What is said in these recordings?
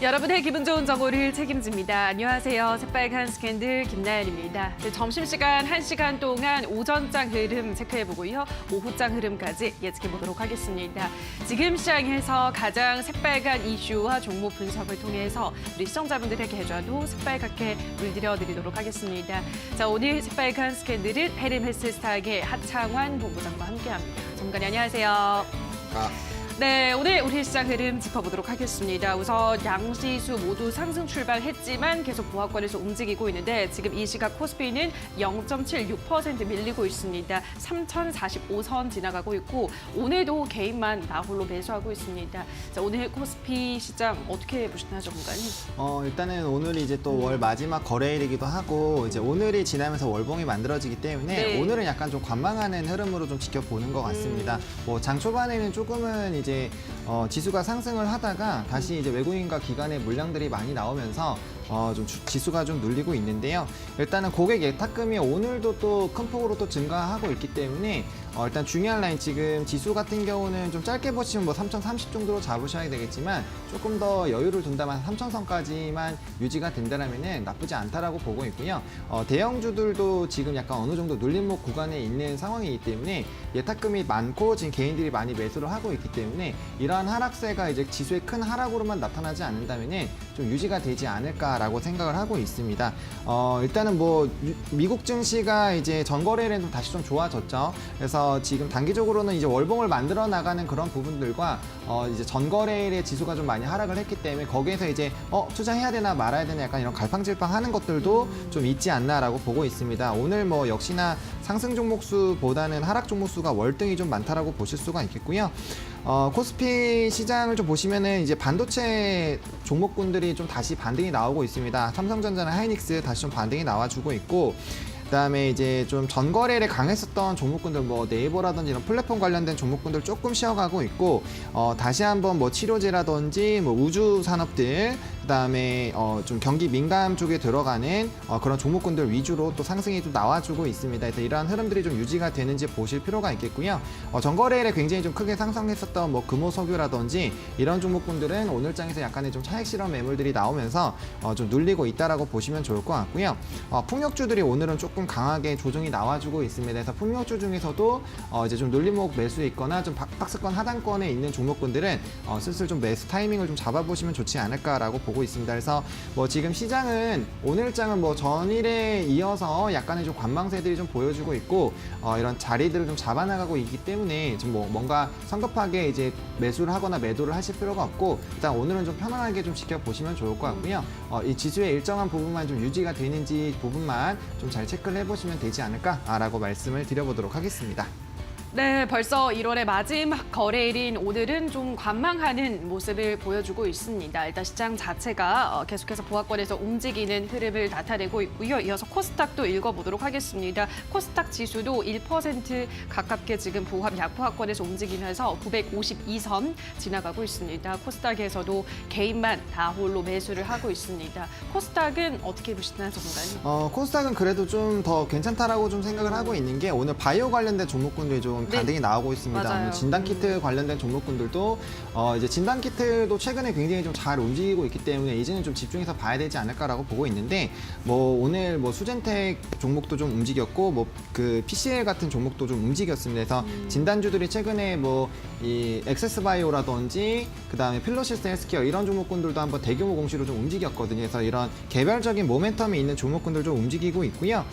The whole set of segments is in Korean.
여러분의 기분 좋은 정보를 책임집니다. 안녕하세요. 새빨간 스캔들 김나연입니다. 점심시간 1시간 동안 오전장 흐름 체크해보고요. 오후장 흐름까지 예측해보도록 하겠습니다. 지금 시장에서 가장 새빨간 이슈와 종목 분석을 통해서 우리 시청자분들에게 해줘도 새빨갛게 물들여드리도록 하겠습니다. 자, 오늘 새빨간 스캔들은 헤르메스스탁의 하창환 본부장과 함께합니다. 전문가님 안녕하세요. 네, 오늘 우리 시장 흐름 짚어보도록 하겠습니다. 우선 양지수 모두 상승 출발했지만 계속 보합권에서 움직이고 있는데 지금 이 시각 코스피는 0.76% 밀리고 있습니다. 3,045선 지나가고 있고 오늘도 개인만 나홀로 매수하고 있습니다. 자, 오늘 코스피 시장 어떻게 보시나요, 전문가님? 일단은 오늘이 이제 또 월 마지막 거래일이기도 하고 이제 오늘이 지나면서 월봉이 만들어지기 때문에 네. 오늘은 약간 좀 관망하는 흐름으로 좀 지켜보는 것 같습니다. 뭐 장 초반에는 조금은 이제 지수가 상승을 하다가 다시 이제 외국인과 기관의 물량들이 많이 나오면서 좀 지수가 좀 눌리고 있는데요. 일단은 고객 예탁금이 오늘도 또 큰 폭으로 또 증가하고 있기 때문에 일단 중요한 라인 지금 지수 같은 경우는 좀 짧게 보시면 뭐 3,030 정도로 잡으셔야 되겠지만 조금 더 여유를 둔다면 3,000선까지만 유지가 된다면은 나쁘지 않다라고 보고 있고요. 대형주들도 지금 약간 어느 정도 눌림목 구간에 있는 상황이기 때문에 예탁금이 많고 지금 개인들이 많이 매수를 하고 있기 때문에 이러한 하락세가 이제 지수의 큰 하락으로만 나타나지 않는다면은 좀 유지가 되지 않을까라고 생각을 하고 있습니다. 일단은 뭐 미국 증시가 이제 전거래일에는 다시 좀 좋아졌죠. 그래서 지금 단기적으로는 이제 월봉을 만들어 나가는 그런 부분들과 이제 전거래일에 지수가 좀 많이 하락을 했기 때문에 거기에서 이제 투자해야 되나 말아야 되나 약간 이런 갈팡질팡 하는 것들도 좀 있지 않나라고 보고 있습니다. 오늘 뭐 역시나 상승 종목수보다는 하락 종목수가 월등히 좀 많다라고 보실 수가 있겠고요. 코스피 시장을 좀 보시면은 이제 반도체 종목군들이 좀 다시 반등이 나오고 있습니다. 삼성전자나 하이닉스 다시 좀 반등이 나와주고 있고, 그다음에 이제 좀 전거래일에 강했었던 종목군들 뭐 네이버라든지 이런 플랫폼 관련된 종목군들 조금 쉬어가고 있고, 다시 한번 뭐 치료제라든지 뭐 우주 산업들, 그다음에 좀 경기 민감 쪽에 들어가는 그런 종목군들 위주로 또 상승이 좀 나와주고 있습니다. 그래서 이러한 흐름들이 좀 유지가 되는지 보실 필요가 있겠고요. 전거래일에 굉장히 좀 크게 상승했었던 뭐 금호석유라든지 이런 종목군들은 오늘장에서 약간의 좀 차익 실험 매물들이 나오면서 좀 눌리고 있다라고 보시면 좋을 것 같고요. 풍력주들이 오늘은 조금 강하게 조정이 나와주고 있습니다. 그래서 풍력주 중에서도 이제 좀 눌림목 매수에 있거나 좀 박스권 하단권에 있는 종목군들은 슬슬 좀 매수 타이밍을 좀 잡아보시면 좋지 않을까라고 보고 있습니다. 그래서 뭐 지금 시장은 오늘장은 뭐 전일에 이어서 약간의 좀 관망세들이 좀 보여주고 있고 이런 자리들을 좀 잡아나가고 있기 때문에 좀 뭐 뭔가 성급하게 이제 매수를 하거나 매도를 하실 필요가 없고 일단 오늘은 좀 편안하게 좀 지켜보시면 좋을 것 같고요. 이 지수의 일정한 부분만 좀 유지가 되는지 부분만 좀 잘 체크를 해보시면 되지 않을까라고 말씀을 드려보도록 하겠습니다. 네, 벌써 1월의 마지막 거래일인 오늘은 좀 관망하는 모습을 보여주고 있습니다. 일단 시장 자체가 계속해서 보합권에서 움직이는 흐름을 나타내고 있고요. 이어서 코스닥도 읽어보도록 하겠습니다. 코스닥 지수도 1% 가깝게 지금 보합 약보합권에서 움직이면서 952선 지나가고 있습니다. 코스닥에서도 개인만 다 홀로 매수를 하고 있습니다. 코스닥은 어떻게 보시나요, 전문가님? 코스닥은 그래도 좀 더 괜찮다라고 좀 생각을 하고 있는 게 오늘 바이오 관련된 종목군들이 좀 반등이 네. 나오고 있습니다. 맞아요. 진단키트 관련된 종목군들도 이제 진단키트도 최근에 굉장히 좀 잘 움직이고 있기 때문에 이제는 좀 집중해서 봐야 되지 않을까라고 보고 있는데 뭐 오늘 뭐 수젠텍 종목도 좀 움직였고 뭐 그 PCL 같은 종목도 좀 움직였습니다. 그래서 진단주들이 최근에 뭐 이 엑세스바이오라든지 그다음에 필로시스 헬스케어 이런 종목군들도 한번 대규모 공시로 좀 움직였거든요. 그래서 이런 개별적인 모멘텀이 있는 종목군들 좀 움직이고 있고요.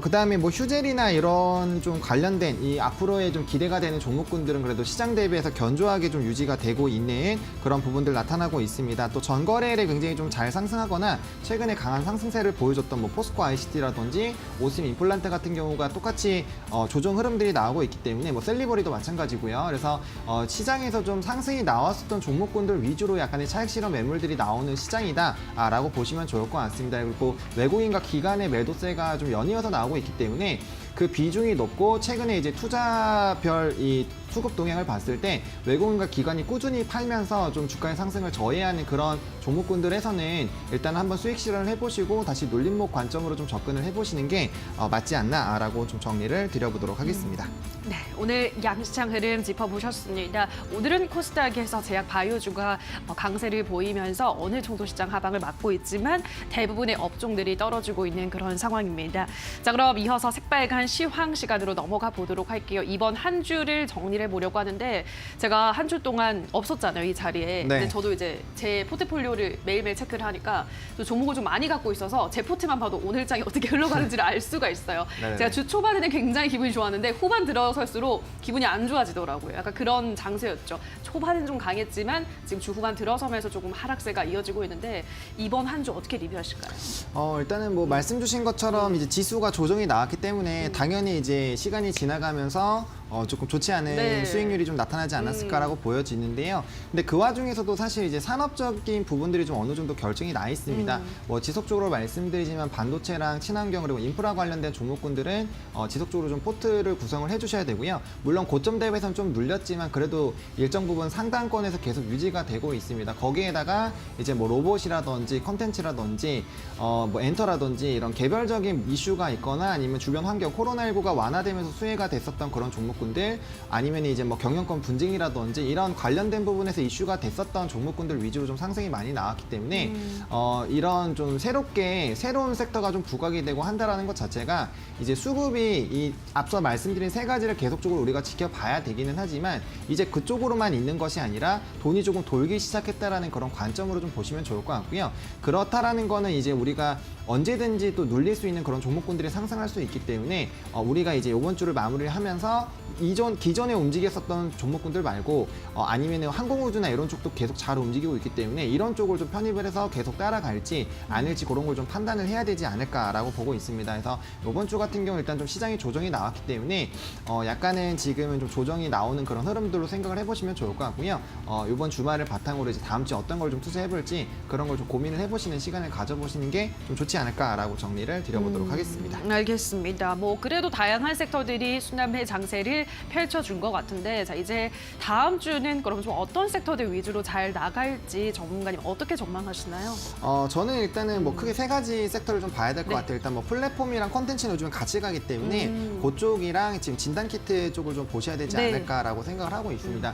그다음에 뭐 휴젤이나 이런 좀 관련된 이 앞으로의 좀 기대가 되는 종목군들은 그래도 시장 대비해서 견조하게 좀 유지가 되고 있는 그런 부분들 나타나고 있습니다. 또 전거래일에 굉장히 좀 잘 상승하거나 최근에 강한 상승세를 보여줬던 뭐 포스코 ICT라든지 오심 임플란트 같은 경우가 똑같이 조정 흐름들이 나오고 있기 때문에 뭐 셀리버리도 마찬가지고요. 그래서 시장에서 좀 상승이 나왔었던 종목군들 위주로 약간의 차익 실험 매물들이 나오는 시장이다라고 보시면 좋을 것 같습니다. 그리고 외국인과 기관의 매도세가 좀 연이어서 나오고 있기 때문에 그 비중이 높고 최근에 이제 투자별 이 수급 동향을 봤을 때 외국인과 기관이 꾸준히 팔면서 좀 주가의 상승을 저해하는 그런 종목군들에서는 일단 한번 수익 실현을 해보시고 다시 눌림목 관점으로 좀 접근을 해보시는 게 맞지 않나라고 좀 정리를 드려보도록 하겠습니다. 네, 오늘 양시장 흐름 짚어보셨습니다. 오늘은 코스닥에서 제약 바이오주가 강세를 보이면서 어느 정도 시장 하방을 맞고 있지만 대부분의 업종들이 떨어지고 있는 그런 상황입니다. 자, 그럼 이어서 새빨간 시황 시간으로 넘어가 보도록 할게요. 이번 한 주를 정리를 해보려고 하는데 제가 한 주 동안 없었잖아요, 이 자리에. 네. 근데 저도 이제 제 포트폴리오를 매일매일 체크를 하니까 또 종목을 좀 많이 갖고 있어서 제 포트만 봐도 오늘장이 어떻게 흘러가는지를 알 수가 있어요. 네네. 제가 주 초반에는 굉장히 기분이 좋았는데 후반 들어설수록 기분이 안 좋아지더라고요. 약간 그런 장세였죠. 초반엔 좀 강했지만 지금 주 후반 들어서면서 조금 하락세가 이어지고 있는데 이번 한 주 어떻게 리뷰하실까요? 일단은 뭐 말씀 주신 것처럼 이제 지수가 조정이 나왔기 때문에 당연히 이제 시간이 지나가면서 조금 좋지 않은 네. 수익률이 좀 나타나지 않았을까라고 보여지는데요. 근데 그 와중에서도 사실 이제 산업적인 부분들이 좀 어느 정도 결정이 나 있습니다. 뭐 지속적으로 말씀드리지만 반도체랑 친환경 그리고 인프라 관련된 종목군들은 지속적으로 좀 포트를 구성을 해주셔야 되고요. 물론 고점 대비해서는 좀 눌렸지만 그래도 일정 부분 상단권에서 계속 유지가 되고 있습니다. 거기에다가 이제 뭐 로봇이라든지 컨텐츠라든지 뭐 엔터라든지 이런 개별적인 이슈가 있거나 아니면 주변 환경 코로나19가 완화되면서 수혜가 됐었던 그런 종목군들 아니면 이제 뭐 경영권 분쟁이라든지 이런 관련된 부분에서 이슈가 됐었던 종목군들 위주로 좀 상승이 많이 나왔기 때문에 이런 좀 새로운 섹터가 좀 부각이 되고 한다라는 것 자체가 이제 수급이 이 앞서 말씀드린 세 가지를 계속적으로 우리가 지켜봐야 되기는 하지만 이제 그쪽으로만 있는 것이 아니라 돈이 조금 돌기 시작했다라는 그런 관점으로 좀 보시면 좋을 것 같고요. 그렇다라는 거는 이제 우리가 언제든지 또 눌릴 수 있는 그런 종목군들이 상승할 수 있기 때문에 우리가 이제 이번 주를 마무리를 하면서 기존에 움직였었던 종목군들 말고 아니면 항공우주나 이런 쪽도 계속 잘 움직이고 있기 때문에 이런 쪽을 좀 편입을 해서 계속 따라갈지 아닐지 그런 걸 좀 판단을 해야 되지 않을까라고 보고 있습니다. 그래서 이번 주 같은 경우 일단 좀 시장이 조정이 나왔기 때문에 약간은 지금은 좀 조정이 나오는 그런 흐름들로 생각을 해보시면 좋을 것 같고요. 이번 주말을 바탕으로 이제 다음 주에 어떤 걸 좀 투자해볼지 그런 걸 좀 고민을 해보시는 시간을 가져보시는 게 좀 좋지 않을까라고 정리를 드려보도록 하겠습니다. 알겠습니다. 뭐 그래도 다양한 섹터들이 순환매 장세를 펼쳐준 것 같은데 자 이제 다음 주는 그럼 좀 어떤 섹터들 위주로 잘 나갈지 전문가님 어떻게 전망하시나요? 저는 일단은 뭐 크게 세 가지 섹터를 좀 봐야 될 것 네. 같아요. 일단 뭐 플랫폼이랑 컨텐츠는 요즘 같이 가기 때문에 그쪽이랑 지금 진단키트 쪽을 좀 보셔야 되지 네. 않을까라고 생각을 하고 있습니다.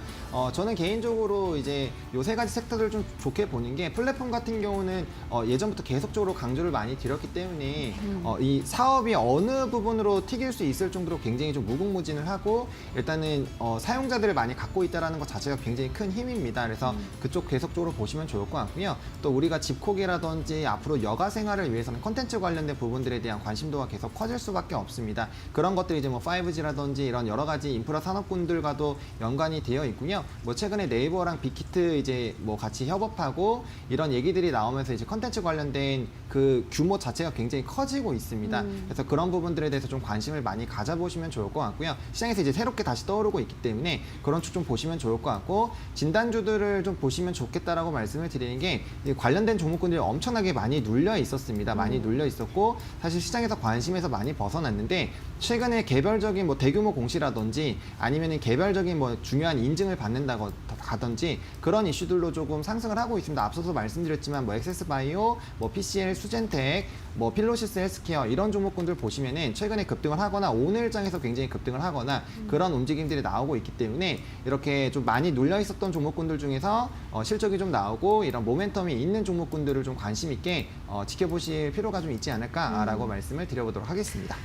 저는 개인적으로 이제 요 세 가지 섹터를 좀 좋게 보는 게 플랫폼 같은 경우는 예전부터 계속적으로 강조를 많이 드렸기 때문에 이 사업이 어느 부분으로 튀길 수 있을 정도로 굉장히 좀 무궁무진을 하고 일단은 사용자들을 많이 갖고 있다는 것 자체가 굉장히 큰 힘입니다. 그래서 그쪽 계속적으로 보시면 좋을 것 같고요. 또 우리가 집콕이라든지 앞으로 여가 생활을 위해서는 콘텐츠 관련된 부분들에 대한 관심도가 계속 커질 수밖에 없습니다. 그런 것들이 이제 뭐 5G라든지 이런 여러 가지 인프라 산업군들과도 연관이 되어 있고요. 뭐 최근에 네이버랑 빅히트 이제 뭐 같이 협업하고 이런 얘기들이 나오면서 이제 콘텐츠 관련된 그 규모 자체가 굉장히 커지고 있습니다. 그래서 그런 부분들에 대해서 좀 관심을 많이 가져보시면 좋을 것 같고요. 시장에서 이제 새롭게 다시 떠오르고 있기 때문에 그런 쪽 좀 보시면 좋을 것 같고 진단주들을 좀 보시면 좋겠다라고 말씀을 드리는 게 관련된 종목군들이 엄청나게 많이 눌려 있었습니다. 많이 눌려 있었고 사실 시장에서 관심에서 많이 벗어났는데 최근에 개별적인 뭐 대규모 공시라든지 아니면은 개별적인 뭐 중요한 인증을 받는다든지 그런 이슈들로 조금 상승을 하고 있습니다. 앞서서 말씀드렸지만 뭐 엑세스바이오, 뭐 PCL, 수젠텍, 뭐 필로시스 헬스케어 이런 종목군들 보시면은 최근에 급등을 하거나 오늘장에서 굉장히 급등을 하거나 그런 움직임들이 나오고 있기 때문에 이렇게 좀 많이 눌려 있었던 종목군들 중에서 실적이 좀 나오고 이런 모멘텀이 있는 종목군들을 좀 관심 있게 지켜보실 필요가 좀 있지 않을까라고 말씀을 드려보도록 하겠습니다.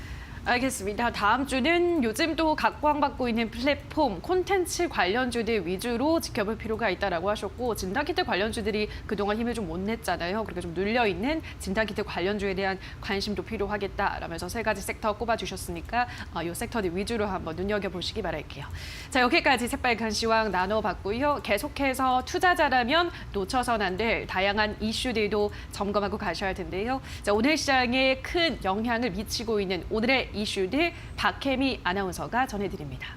알겠습니다. 다음 주는 요즘 또 각광받고 있는 플랫폼, 콘텐츠 관련주들 위주로 지켜볼 필요가 있다라고 하셨고 진단키트 관련주들이 그동안 힘을 좀 못 냈잖아요. 그렇게 좀 눌려있는 진단키트 관련주에 대한 관심도 필요하겠다라면서 세 가지 섹터 꼽아주셨으니까 이 섹터들 위주로 한번 눈여겨보시기 바랄게요. 자, 여기까지 새빨간 시황 나눠봤고요. 계속해서 투자자라면 놓쳐선 안 될 다양한 이슈들도 점검하고 가셔야 할 텐데요. 자, 오늘 시장에 큰 영향을 미치고 있는 오늘의 이슈들 박혜미 아나운서가 전해드립니다.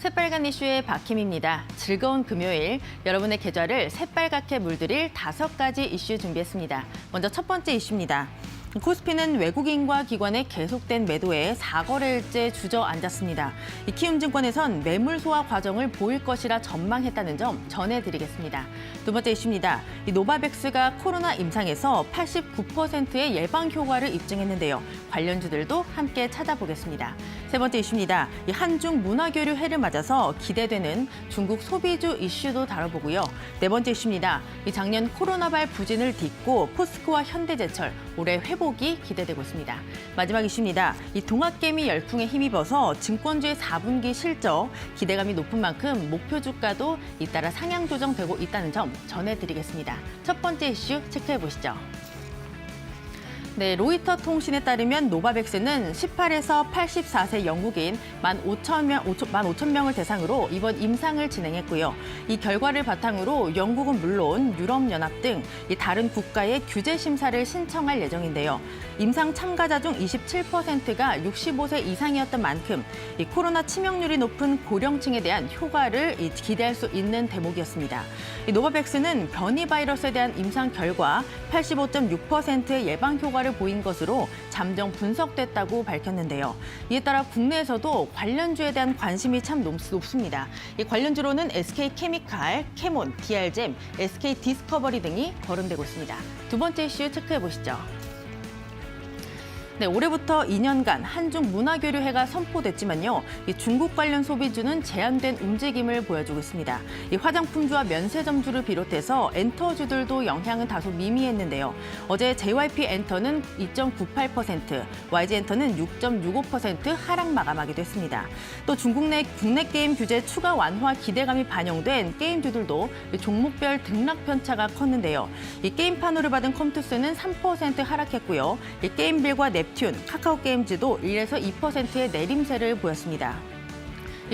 새빨간 이슈의 박힘입니다. 즐거운 금요일, 여러분의 계좌를 새빨갛게 물들일 5가지 이슈 준비했습니다. 먼저 첫 번째 이슈입니다. 코스피는 외국인과 기관의 계속된 매도에 4거래일째 주저앉았습니다. 키움증권에선 매물 소화 과정을 보일 것이라 전망했다는 점 전해드리겠습니다. 두 번째 이슈입니다. 노바백스가 코로나 임상에서 89%의 예방 효과를 입증했는데요. 관련주들도 함께 찾아보겠습니다. 세 번째 이슈입니다. 한중 문화교류 해를 맞아서 기대되는 중국 소비주 이슈도 다뤄보고요. 네 번째 이슈입니다. 작년 코로나발 부진을 딛고 포스코와 현대제철 올해 회복이 기대되고 있습니다. 마지막 이슈입니다. 동학개미 열풍에 힘입어서 증권주의 4분기 실적 기대감이 높은 만큼 목표 주가도 잇따라 상향 조정되고 있다는 점 전해드리겠습니다. 첫 번째 이슈 체크해보시죠. 네, 로이터 통신에 따르면 노바백스는 18에서 84세 영국인 15,000명을 대상으로 이번 임상을 진행했고요. 이 결과를 바탕으로 영국은 물론 유럽연합 등 다른 국가의 규제 심사를 신청할 예정인데요. 임상 참가자 중 27%가 65세 이상이었던 만큼 코로나 치명률이 높은 고령층에 대한 효과를 기대할 수 있는 대목이었습니다. 노바백스는 변이 바이러스에 대한 임상 결과 85.6%의 예방 효과를 보인 것으로 잠정 분석됐다고 밝혔는데요. 이에 따라 국내에서도 관련주에 대한 관심이 참 높습니다. 이 관련주로는 SK케미칼, 캐몬, DR잼, SK디스커버리 등이 거론되고 있습니다. 두 번째 이슈 체크해보시죠. 네, 올해부터 2년간 한중 문화교류회가 선포됐지만요. 중국 관련 소비주는 제한된 움직임을 보여주고 있습니다. 화장품주와 면세점주를 비롯해서 엔터주들도 영향은 다소 미미했는데요. 어제 JYP 엔터는 2.98%, YG 엔터는 6.65% 하락 마감하기도 했습니다. 또 중국 내 국내 게임 규제 추가 완화 기대감이 반영된 게임주들도 종목별 등락 편차가 컸는데요. 게임판호를 받은 컴투스는 3% 하락했고요. 게임빌과 nep튠, 카카오게임즈도 1에서 2%의 내림세를 보였습니다.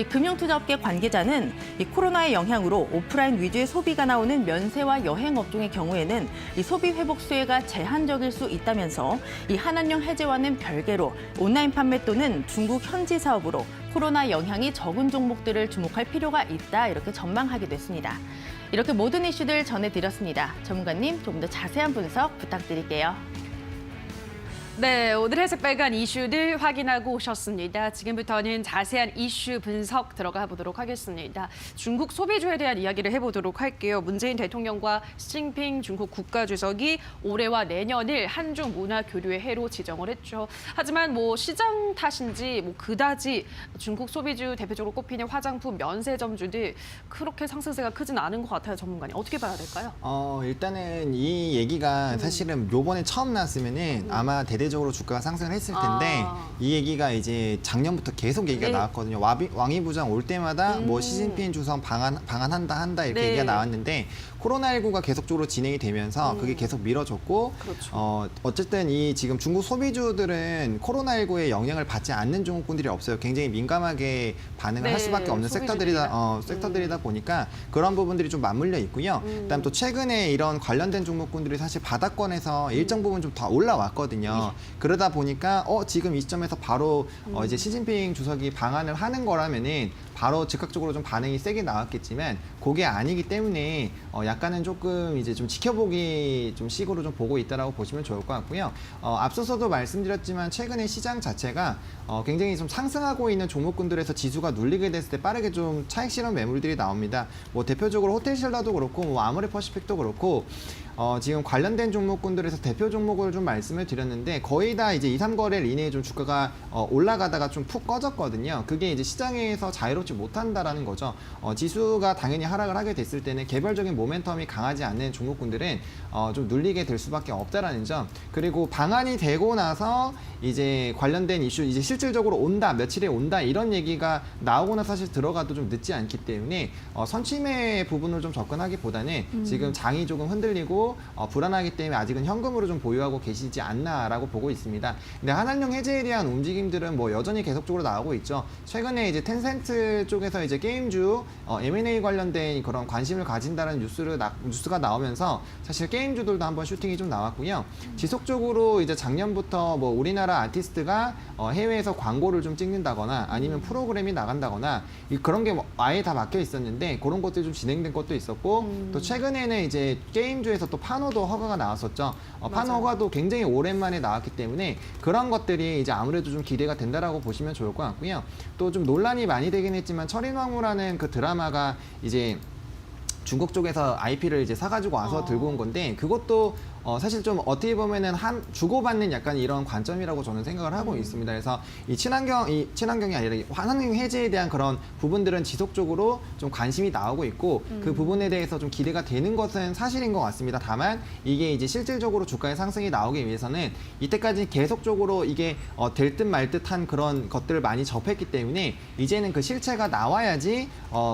금융투자업계 관계자는 코로나의 영향으로 오프라인 위주의 소비가 나오는 면세와 여행업종의 경우에는 소비 회복 수혜가 제한적일 수 있다면서 한한령 해제와는 별개로 온라인 판매 또는 중국 현지 사업으로 코로나 영향이 적은 종목들을 주목할 필요가 있다 이렇게 전망하기도 했습니다. 이렇게 모든 이슈들 전해드렸습니다. 전문가님 조금 더 자세한 분석 부탁드릴게요. 네, 오늘의 새빨간 이슈들 확인하고 오셨습니다. 지금부터는 자세한 이슈 분석 들어가 보도록 하겠습니다. 중국 소비주에 대한 이야기를 해보도록 할게요. 문재인 대통령과 시진핑 중국 국가주석이 올해와 내년을 한중 문화 교류의 해로 지정을 했죠. 하지만 시장 탓인지 그다지 중국 소비주 대표적으로 꼽히는 화장품, 면세점주들 그렇게 상승세가 크진 않은 것 같아요, 전문가님. 어떻게 봐야 될까요? 일단은 이 얘기가 사실은 요번에 처음 나왔으면은 아마 대대적으로 주가가 상승을 했을 텐데 이 얘기가 이제 작년부터 계속 얘기가 나왔거든요. 왕이부장 올 때마다 시진핑 주석 방한한다 이렇게 네. 얘기가 나왔는데 코로나19가 계속적으로 진행이 되면서 그게 계속 미뤄졌고 그렇죠. 어쨌든 이 지금 중국 소비주들은 코로나19의 영향을 받지 않는 종목군들이 없어요. 굉장히 민감하게 반응을 할 수밖에 없는 섹터들이다 보니까 그런 부분들이 좀 맞물려 있고요. 그다음 또 최근에 이런 관련된 종목군들이 사실 바닥권에서 일정 부분 좀 더 올라왔거든요. 그러다 보니까 지금 이 시점에서 바로 이제 시진핑 주석이 방한을 하는 거라면은 바로 즉각적으로 좀 반응이 세게 나왔겠지만 그게 아니기 때문에 약간은 조금 이제 좀 지켜보기 좀 식으로 좀 보고 있다라고 보시면 좋을 것 같고요. 앞서서도 말씀드렸지만 최근에 시장 자체가 굉장히 좀 상승하고 있는 종목군들에서 지수가 눌리게 됐을 때 빠르게 좀 차익 실현 매물들이 나옵니다. 대표적으로 호텔신라도 그렇고 아모레퍼시픽도 그렇고 지금 관련된 종목군들에서 대표 종목을 좀 말씀을 드렸는데 거의 다 이제 2, 3거래일 이내에 좀 주가가 올라가다가 좀 푹 꺼졌거든요. 그게 이제 시장에서 자유롭지 못한다라는 거죠. 지수가 당연히 하락을 하게 됐을 때는 개별적인 모멘텀이 강하지 않는 종목군들은 좀 눌리게 될 수밖에 없다라는 점. 그리고 방한이 되고 나서 이제 관련된 이슈 이제 실질적으로 온다, 며칠에 온다 이런 얘기가 나오거나 사실 들어가도 좀 늦지 않기 때문에 선침해 부분을 좀 접근하기보다는 지금 장이 조금 흔들리고 있고 불안하기 때문에 아직은 현금으로 좀 보유하고 계시지 않나라고 보고 있습니다. 근데 한한령 해제에 대한 움직임들은 뭐 여전히 계속적으로 나오고 있죠. 최근에 이제 텐센트 쪽에서 이제 게임주 M&A 관련된 그런 관심을 가진다는 뉴스가 나오면서 사실 게임주들도 한번 슈팅이 좀 나왔고요. 지속적으로 이제 작년부터 뭐 우리나라 아티스트가 해외에서 광고를 좀 찍는다거나 아니면 프로그램이 나간다거나 그런 게 아예 다 막혀 있었는데 그런 것들이 좀 진행된 것도 있었고 또 최근에는 이제 게임주에서 또 판호도 허가가 나왔었죠. 판호 허가도 굉장히 오랜만에 나왔기 때문에 그런 것들이 이제 아무래도 좀 기대가 된다라고 보시면 좋을 것 같고요. 또 좀 논란이 많이 되긴 했지만 철인왕후라는 그 드라마가 이제 중국 쪽에서 IP를 이제 사가지고 와서 들고 온 건데 그것도 사실 좀 어떻게 보면은 주고받는 약간 이런 관점이라고 저는 생각을 하고 있습니다. 그래서 이 친환경이 아니라 이 환경 해제에 대한 그런 부분들은 지속적으로 좀 관심이 나오고 있고 그 부분에 대해서 좀 기대가 되는 것은 사실인 것 같습니다. 다만 이게 이제 실질적으로 주가의 상승이 나오기 위해서는 이때까지 계속적으로 이게 될 듯 말 듯한 그런 것들을 많이 접했기 때문에 이제는 그 실체가 나와야지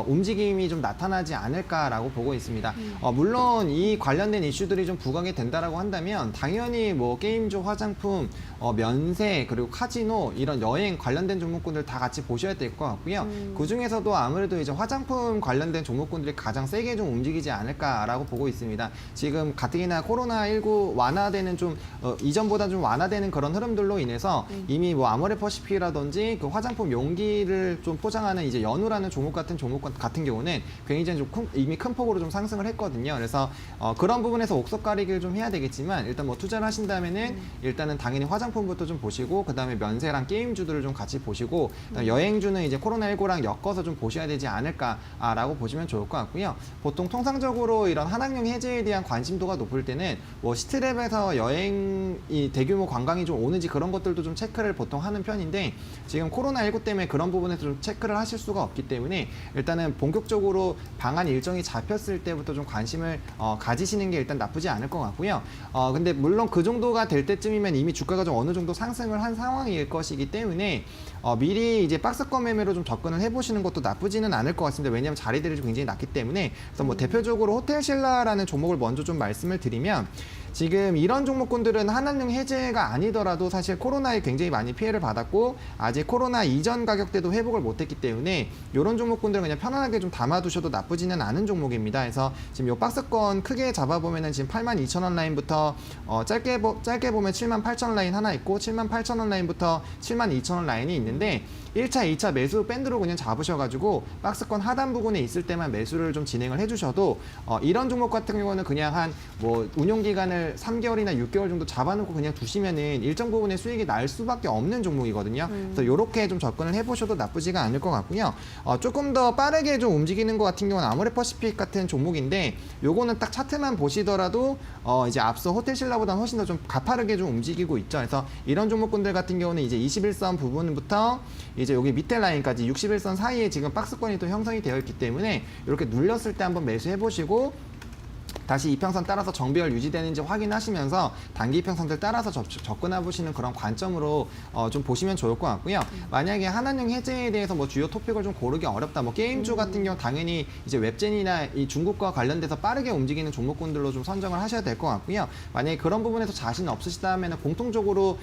움직임이 좀 나타나지 않을까라고 보고 있습니다. 물론 이 관련된 이슈들이 좀 부각이 된다라고 한다면 당연히 뭐 게임주, 화장품, 면세 그리고 카지노 이런 여행 관련된 종목군들 다 같이 보셔야 될 것 같고요. 그 중에서도 아무래도 이제 화장품 관련된 종목군들이 가장 세게 좀 움직이지 않을까라고 보고 있습니다. 지금 가뜩이나 코로나19 완화되는 좀 이전보다 좀 완화되는 그런 흐름들로 인해서 이미 뭐 아모레퍼시픽이라든지 그 화장품 용기를 좀 포장하는 이제 연우라는 종목 같은 경우는 굉장히 좀 이미 큰 폭으로 좀 상승을 했거든요. 그래서 그런 부분에서 옥석 가리기를 좀 해야 되겠지만 일단 뭐 투자를 하신다면은 일단은 당연히 화장품부터 좀 보시고 그다음에 면세랑 게임주들을 좀 같이 보시고 여행주는 이제 코로나19랑 엮어서 좀 보셔야 되지 않을까라고 보시면 좋을 것 같고요. 보통 통상적으로 이런 한학령 해제에 대한 관심도가 높을 때는 뭐 시트랩에서 여행이 대규모 관광이 좀 오는지 그런 것들도 좀 체크를 보통 하는 편인데 지금 코로나19 때문에 그런 부분에서 좀 체크를 하실 수가 없기 때문에 일단은 본격적으로 방한 일정이 잡혔을 때부터 좀 관심을 가지시는 게 일단 나쁘지 않을 것 같고요. 근데 물론 그 정도가 될 때쯤이면 이미 주가가 좀 어느 정도 상승을 한 상황일 것이기 때문에 미리 이제 박스권 매매로 좀 접근을 해보시는 것도 나쁘지는 않을 것 같습니다. 왜냐하면 자리들이 좀 굉장히 낮기 때문에. 그래서 뭐 대표적으로 호텔신라라는 종목을 먼저 좀 말씀을 드리면 지금 이런 종목군들은 한한령 해제가 아니더라도 사실 코로나에 굉장히 많이 피해를 받았고 아직 코로나 이전 가격대도 회복을 못했기 때문에 이런 종목군들은 그냥 편안하게 좀 담아두셔도 나쁘지는 않은 종목입니다. 그래서 지금 이 박스권 크게 잡아보면은 지금 82,000원 라인부터 짧게 보면 78,000원 라인 하나 있고 78,000원 라인부터 72,000원 라인이 있는데 1차, 2차 매수 밴드로 그냥 잡으셔가지고 박스권 하단 부분에 있을 때만 매수를 좀 진행을 해주셔도 이런 종목 같은 경우는 그냥 한 뭐 운용 기간을 3개월이나 6개월 정도 잡아놓고 그냥 두시면은 일정 부분의 수익이 날 수밖에 없는 종목이거든요. 그래서 이렇게 좀 접근을 해보셔도 나쁘지가 않을 것 같고요. 조금 더 빠르게 좀 움직이는 것 같은 경우는 아모레퍼시픽 같은 종목인데 요거는 딱 차트만 보시더라도 이제 앞서 호텔신라보다는 훨씬 더 좀 가파르게 좀 움직이고 있죠. 그래서 이런 종목군들 같은 경우는 이제 21선 부분부터 이제 여기 밑에 라인까지 61선 사이에 지금 박스권이 또 형성이 되어 있기 때문에 이렇게 눌렸을 때 한번 매수해 보시고 다시 이평선 따라서 정비열 유지되는지 확인하시면서 단기 이평선들 따라서 접근해 보시는 그런 관점으로 좀 보시면 좋을 것 같고요. 만약에 한한령 해제에 대해서 뭐 주요 토픽을 좀 고르기 어렵다. 뭐 게임주 같은 경우 당연히 이제 웹젠이나 이 중국과 관련돼서 빠르게 움직이는 종목군들로 좀 선정을 하셔야 될 것 같고요. 만약에 그런 부분에서 자신 없으시다면 공통적으로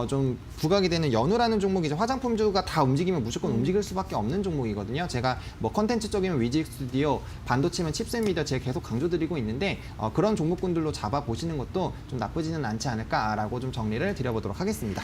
좀 부각이 되는 연우라는 종목이 이제 화장품주가 다 움직이면 무조건 움직일 수밖에 없는 종목이거든요. 제가 뭐 컨텐츠 쪽이면 위직 스튜디오, 반도체면 칩셋 미디어 제가 계속 강조드리고 있는데 그런 종목군들로 잡아보시는 것도 좀 나쁘지는 않지 않을까라고 좀 정리를 드려보도록 하겠습니다.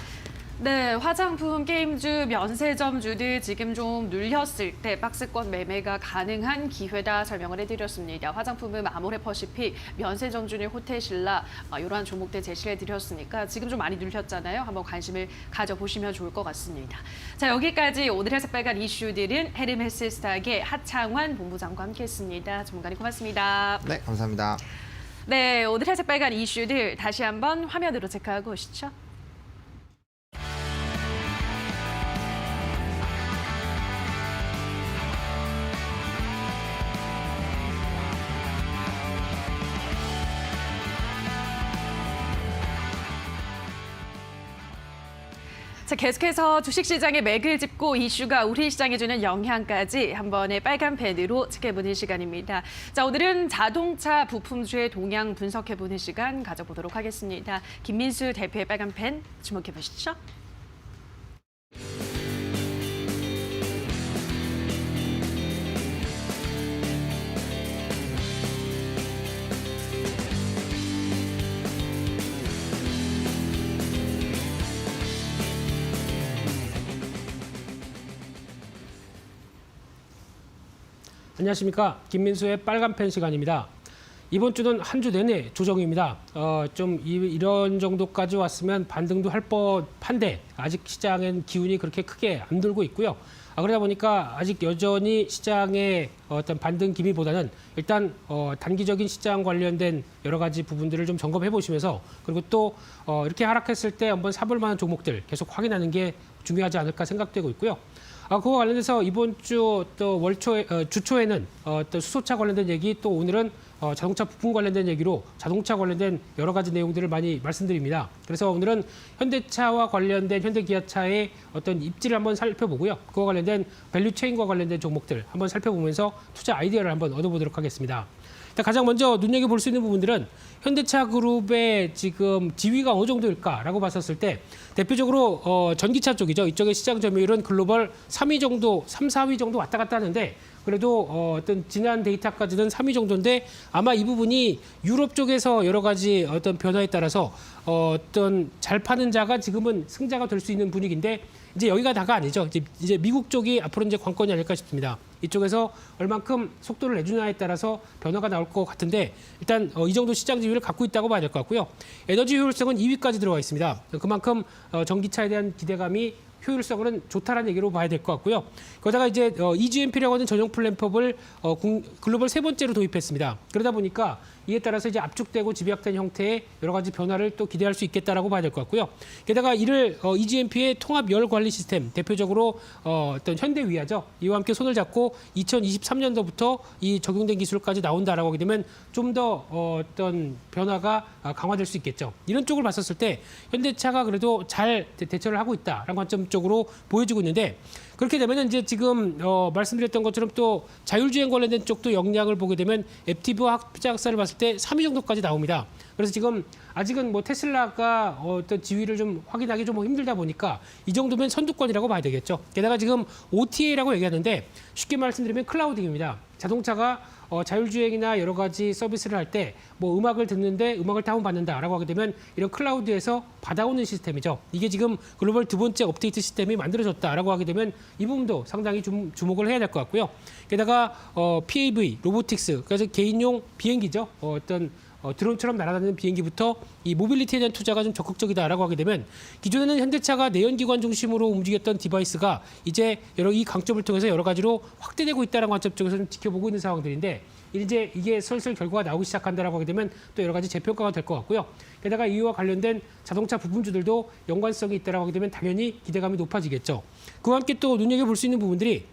네, 화장품, 게임주, 면세점주들 지금 좀 눌렸을 때 박스권 매매가 가능한 기회다 설명을 해드렸습니다. 화장품은 아모레퍼시픽, 면세점주는 호텔신라 이러한 종목들 제시를 해드렸으니까 지금 좀 많이 눌렸잖아요. 한번 관심을 가져보시면 좋을 것 같습니다. 자, 여기까지 오늘의 새빨간 이슈들은 헤르메스스탁의 하창환 본부장과 함께했습니다. 전문가님 고맙습니다. 네, 감사합니다. 네, 오늘의 새빨간 이슈들 다시 한번 화면으로 체크하고 오시죠. 자, 계속해서 주식시장의 맥을 짚고 이슈가 우리 시장에 주는 영향까지 한 번의 빨간 펜으로 체크해보는 시간입니다. 자, 오늘은 자동차 부품주의 동향 분석해보는 시간 가져보도록 하겠습니다. 김민수 대표의 빨간 펜 주목해보시죠. 안녕하십니까. 김민수의 빨간 펜 시간입니다. 이번 주는 한 주 내내 조정입니다. 이런 정도까지 왔으면 반등도 할 법한데 아직 시장엔 기운이 그렇게 크게 안 돌고 있고요. 그러다 보니까 아직 여전히 시장의 어떤 반등 기미보다는 일단 단기적인 시장 관련된 여러 가지 부분들을 좀 점검해 보시면서 그리고 또 이렇게 하락했을 때 한번 사볼 만한 종목들 계속 확인하는 게 중요하지 않을까 생각되고 있고요. 그와 관련해서 이번 주 또 월초에 주초에는 또 수소차 관련된 얘기, 또 오늘은 자동차 부품 관련된 얘기로 자동차 관련된 여러 가지 내용들을 많이 말씀드립니다. 그래서 오늘은 현대차와 관련된 현대기아차의 어떤 입지를 한번 살펴보고요. 그와 관련된 밸류 체인과 관련된 종목들 한번 살펴보면서 투자 아이디어를 한번 얻어보도록 하겠습니다. 가장 먼저 눈여겨볼 수 있는 부분들은 현대차 그룹의 지금 지위가 어느 정도일까라고 봤었을 때 대표적으로 전기차 쪽이죠. 이쪽의 시장 점유율은 글로벌 3위 정도, 3, 4위 정도 왔다 갔다 하는데 그래도 어떤 지난 데이터까지는 3위 정도인데 아마 이 부분이 유럽 쪽에서 여러 가지 어떤 변화에 따라서 어떤 잘 파는 자가 지금은 승자가 될 수 있는 분위기인데 이제 여기가 다가 아니죠. 이제 미국 쪽이 앞으로 이제 관건이 아닐까 싶습니다. 이쪽에서 얼만큼 속도를 내주냐에 따라서 변화가 나올 것 같은데 일단 이 정도 시장 지위를 갖고 있다고 봐야 될 것 같고요. 에너지 효율성은 2위까지 들어가 있습니다. 그만큼 전기차에 대한 기대감이 효율성은 좋다라는 얘기로 봐야 될 것 같고요. 거기다가 이제 EGMP라고 하는 전용 플랫폼을 글로벌 세 번째로 도입했습니다. 그러다 보니까 이에 따라서 이제 압축되고 집약된 형태의 여러 가지 변화를 또 기대할 수 있겠다라고 봐야 될 것 같고요. 게다가 이를 EGMP의 통합 열 관리 시스템, 대표적으로 어떤 현대위아죠. 이와 함께 손을 잡고 2023년도부터 이 적용된 기술까지 나온다라고 하게 되면 좀 더 어떤 변화가 강화될 수 있겠죠. 이런 쪽을 봤었을 때 현대차가 그래도 잘 대처를 하고 있다라는 관점 쪽으로 보여지고 있는데 그렇게 되면 이제 지금 말씀드렸던 것처럼 또 자율주행 관련된 쪽도 역량을 보게 되면 앱티브 합작사를 봤을 때 3위 정도까지 나옵니다. 그래서 지금 아직은 뭐 테슬라가 어떤 지위를 좀 확인하기 좀 힘들다 보니까 이 정도면 선두권이라고 봐야 되겠죠. 게다가 지금 OTA라고 얘기하는데 쉽게 말씀드리면 클라우딩입니다. 자동차가 자율주행이나 여러 가지 서비스를 할 때 뭐 음악을 듣는데 음악을 다운받는다라고 하게 되면 이런 클라우드에서 받아오는 시스템이죠. 이게 지금 글로벌 두 번째 업데이트 시스템이 만들어졌다라고 하게 되면 이 부분도 상당히 좀 주목을 해야 될 것 같고요. 게다가 PAV, 로보틱스, 그래서 개인용 비행기죠. 드론처럼 날아다니는 비행기부터 이 모빌리티에 대한 투자가 좀 적극적이다라고 하게 되면 기존에는 현대차가 내연기관 중심으로 움직였던 디바이스가 이제 이 강점을 통해서 여러 가지로 확대되고 있다는 관점 쪽에서 좀 지켜보고 있는 상황들인데 이제 이게 슬슬 결과가 나오기 시작한다라고 하게 되면 또 여러 가지 재평가가 될 것 같고요. 게다가 이와 관련된 자동차 부품주들도 연관성이 있다라고 하게 되면 당연히 기대감이 높아지겠죠. 그와 함께 또 눈여겨볼 수 있는 부분들이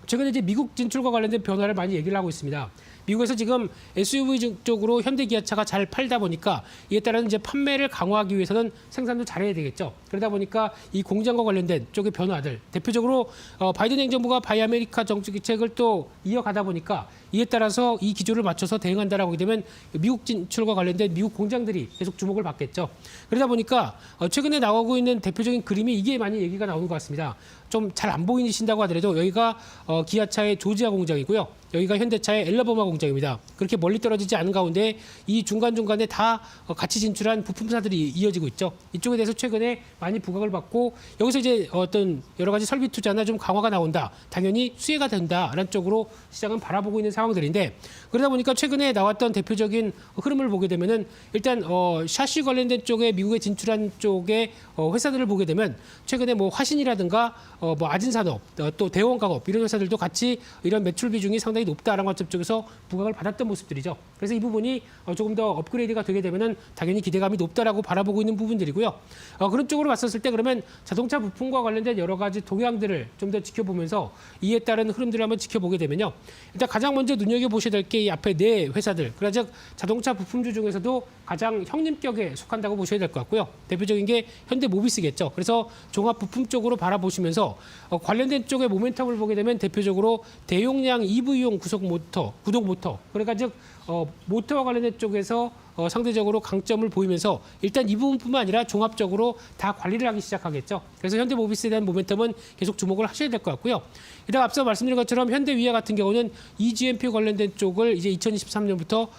최근에 이제 미국 진출과 관련된 변화를 많이 얘기를 하고 있습니다. 미국에서 지금 SUV 쪽으로 현대기아차가 잘 팔다 보니까 이에 따른 이제 판매를 강화하기 위해서는 생산도 잘해야 되겠죠. 그러다 보니까 이 공장과 관련된 쪽의 변화들, 대표적으로 바이든 행정부가 바이 아메리카 정책을 또 이어가다 보니까 이에 따라서 이 기조를 맞춰서 대응한다라고 하게 되면 미국 진출과 관련된 미국 공장들이 계속 주목을 받겠죠. 그러다 보니까 최근에 나오고 있는 대표적인 그림이 이게 많이 얘기가 나오는 것 같습니다. 좀 잘 안 보이신다고 하더라도 여기가 기아차의 조지아 공장이고요. 여기가 현대차의 엘라버마 공장입니다. 그렇게 멀리 떨어지지 않은 가운데 이 중간중간에 다 같이 진출한 부품사들이 이어지고 있죠. 이쪽에 대해서 최근에 많이 부각을 받고 여기서 이제 어떤 여러 가지 설비 투자나 좀 강화가 나온다. 당연히 수혜가 된다라는 쪽으로 시장은 바라보고 있는 상황들인데 그러다 보니까 최근에 나왔던 대표적인 흐름을 보게 되면은 일단 샤시 관련된 쪽에 미국에 진출한 쪽의 회사들을 보게 되면 최근에 뭐 화신이라든가 뭐 아진산업, 또 대원광업 이런 회사들도 같이 이런 매출 비중이 상당히 높다라는 관점 쪽에서 부각을 받았던 모습들이죠. 그래서 이 부분이 조금 더 업그레이드가 되게 되면은 당연히 기대감이 높다라고 바라보고 있는 부분들이고요. 그런 쪽으로 봤었을 때 그러면 자동차 부품과 관련된 여러 가지 동향들을 좀 더 지켜보면서 이에 따른 흐름들을 한번 지켜보게 되면요. 일단 가장 먼저 눈여겨보셔야 될 게 이 앞에 네 회사들, 그러나 즉 자동차 부품주 중에서도 가장 형님격에 속한다고 보셔야 될 것 같고요. 대표적인 게 현대모비스겠죠. 그래서 종합 부품 쪽으로 바라보시면서 관련된 쪽의 모멘텀을 보게 되면 대표적으로 대용량 EV용 구동 모터, 그러니까 즉 모터와 관련된 쪽에서 상대적으로 강점을 보이면서 일단 이 부분뿐만 아니라 종합적으로 다 관리를 하기 시작하겠죠. 그래서 현대모비스에 대한 모멘텀은 계속 주목을 하셔야 될 것 같고요. 일단 앞서 말씀드린 것처럼 현대위아 같은 경우는 EGMP 관련된 쪽을 이제 2023년부터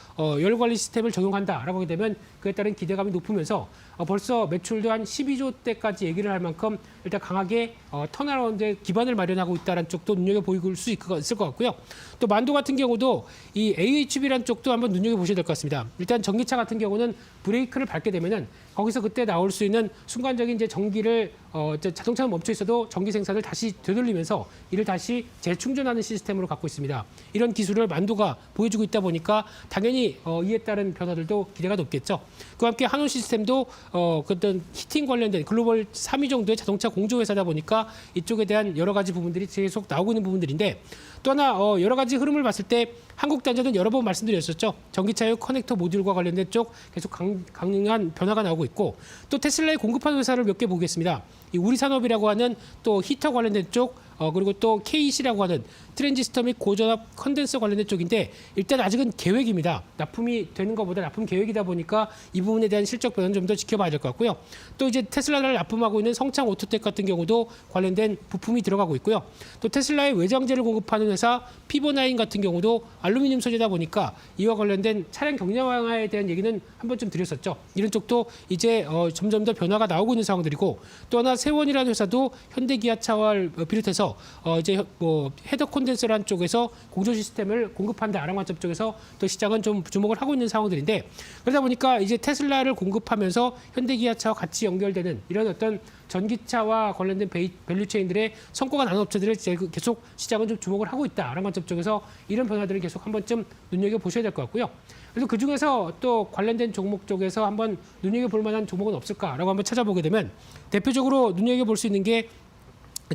열 관리 시스템을 적용한다라고 하게 되면 그에 따른 기대감이 높으면서 벌써 매출도 한 12조대까지 얘기를 할 만큼 일단 강하게 턴어라운드의 기반을 마련하고 있다는 쪽도 눈여겨보일 수 있을 것 같고요. 또 만도 같은 경우도 이 AHB라는 쪽도 한번 눈여겨보셔야 될 것 같습니다. 일단 전기차 같은 경우는 브레이크를 밟게 되면은 거기서 그때 나올 수 있는 순간적인 이제 전기를 자동차는 멈춰 있어도 전기 생산을 다시 되돌리면서 이를 다시 재충전하는 시스템으로 갖고 있습니다. 이런 기술을 만도가 보여주고 있다 보니까 당연히 이에 따른 변화들도 기대가 높겠죠. 그와 함께 한온 시스템도 어떤 히팅 관련된 글로벌 3위 정도의 자동차 공조 회사다 보니까 이쪽에 대한 여러 가지 부분들이 계속 나오고 있는 부분들인데 또 하나 여러 가지 흐름을 봤을 때 한국 단자는 여러 번 말씀드렸었죠. 전기차용 커넥터 모듈과 관련된 쪽 계속 강력한 변화가 나오고 있고 또 테슬라에 공급하는 회사를 몇 개 보겠습니다. 이 우리산업이라고 하는 또 히터 관련된 쪽 그리고 또 KEC라고 하는 트랜지스터 및 고전압 컨덴서 관련된 쪽인데 일단 아직은 계획입니다. 납품이 되는 것보다 납품 계획이다 보니까 이 부분에 대한 실적 변화는 좀 더 지켜봐야 될 것 같고요. 또 이제 테슬라를 납품하고 있는 성창 오토텍 같은 경우도 관련된 부품이 들어가고 있고요. 또 테슬라의 외장재를 공급하는 회사 피보나인 같은 경우도 알루미늄 소재다 보니까 이와 관련된 차량 경량화에 대한 얘기는 한 번쯤 드렸었죠. 이런 쪽도 이제 점점 더 변화가 나오고 있는 상황들이고 또 하나 세원이라는 회사도 현대기아차를 비롯해서 이제 뭐 헤더 콘덴서라는 쪽에서 공조 시스템을 공급한다라는 관점 쪽에서 또 시장은 좀 주목을 하고 있는 상황들인데 그러다 보니까 이제 테슬라를 공급하면서 현대기아차와 같이 연결되는 이런 어떤 전기차와 관련된 밸류체인들의 성과가 나는 업체들을 계속 시장은 좀 주목을 하고 있다라는 관점 쪽에서 이런 변화들을 계속 한 번쯤 눈여겨보셔야 될 것 같고요. 그래서 그중에서 또 관련된 종목 쪽에서 한번 눈여겨볼 만한 종목은 없을까라고 한번 찾아보게 되면 대표적으로 눈여겨볼 수 있는 게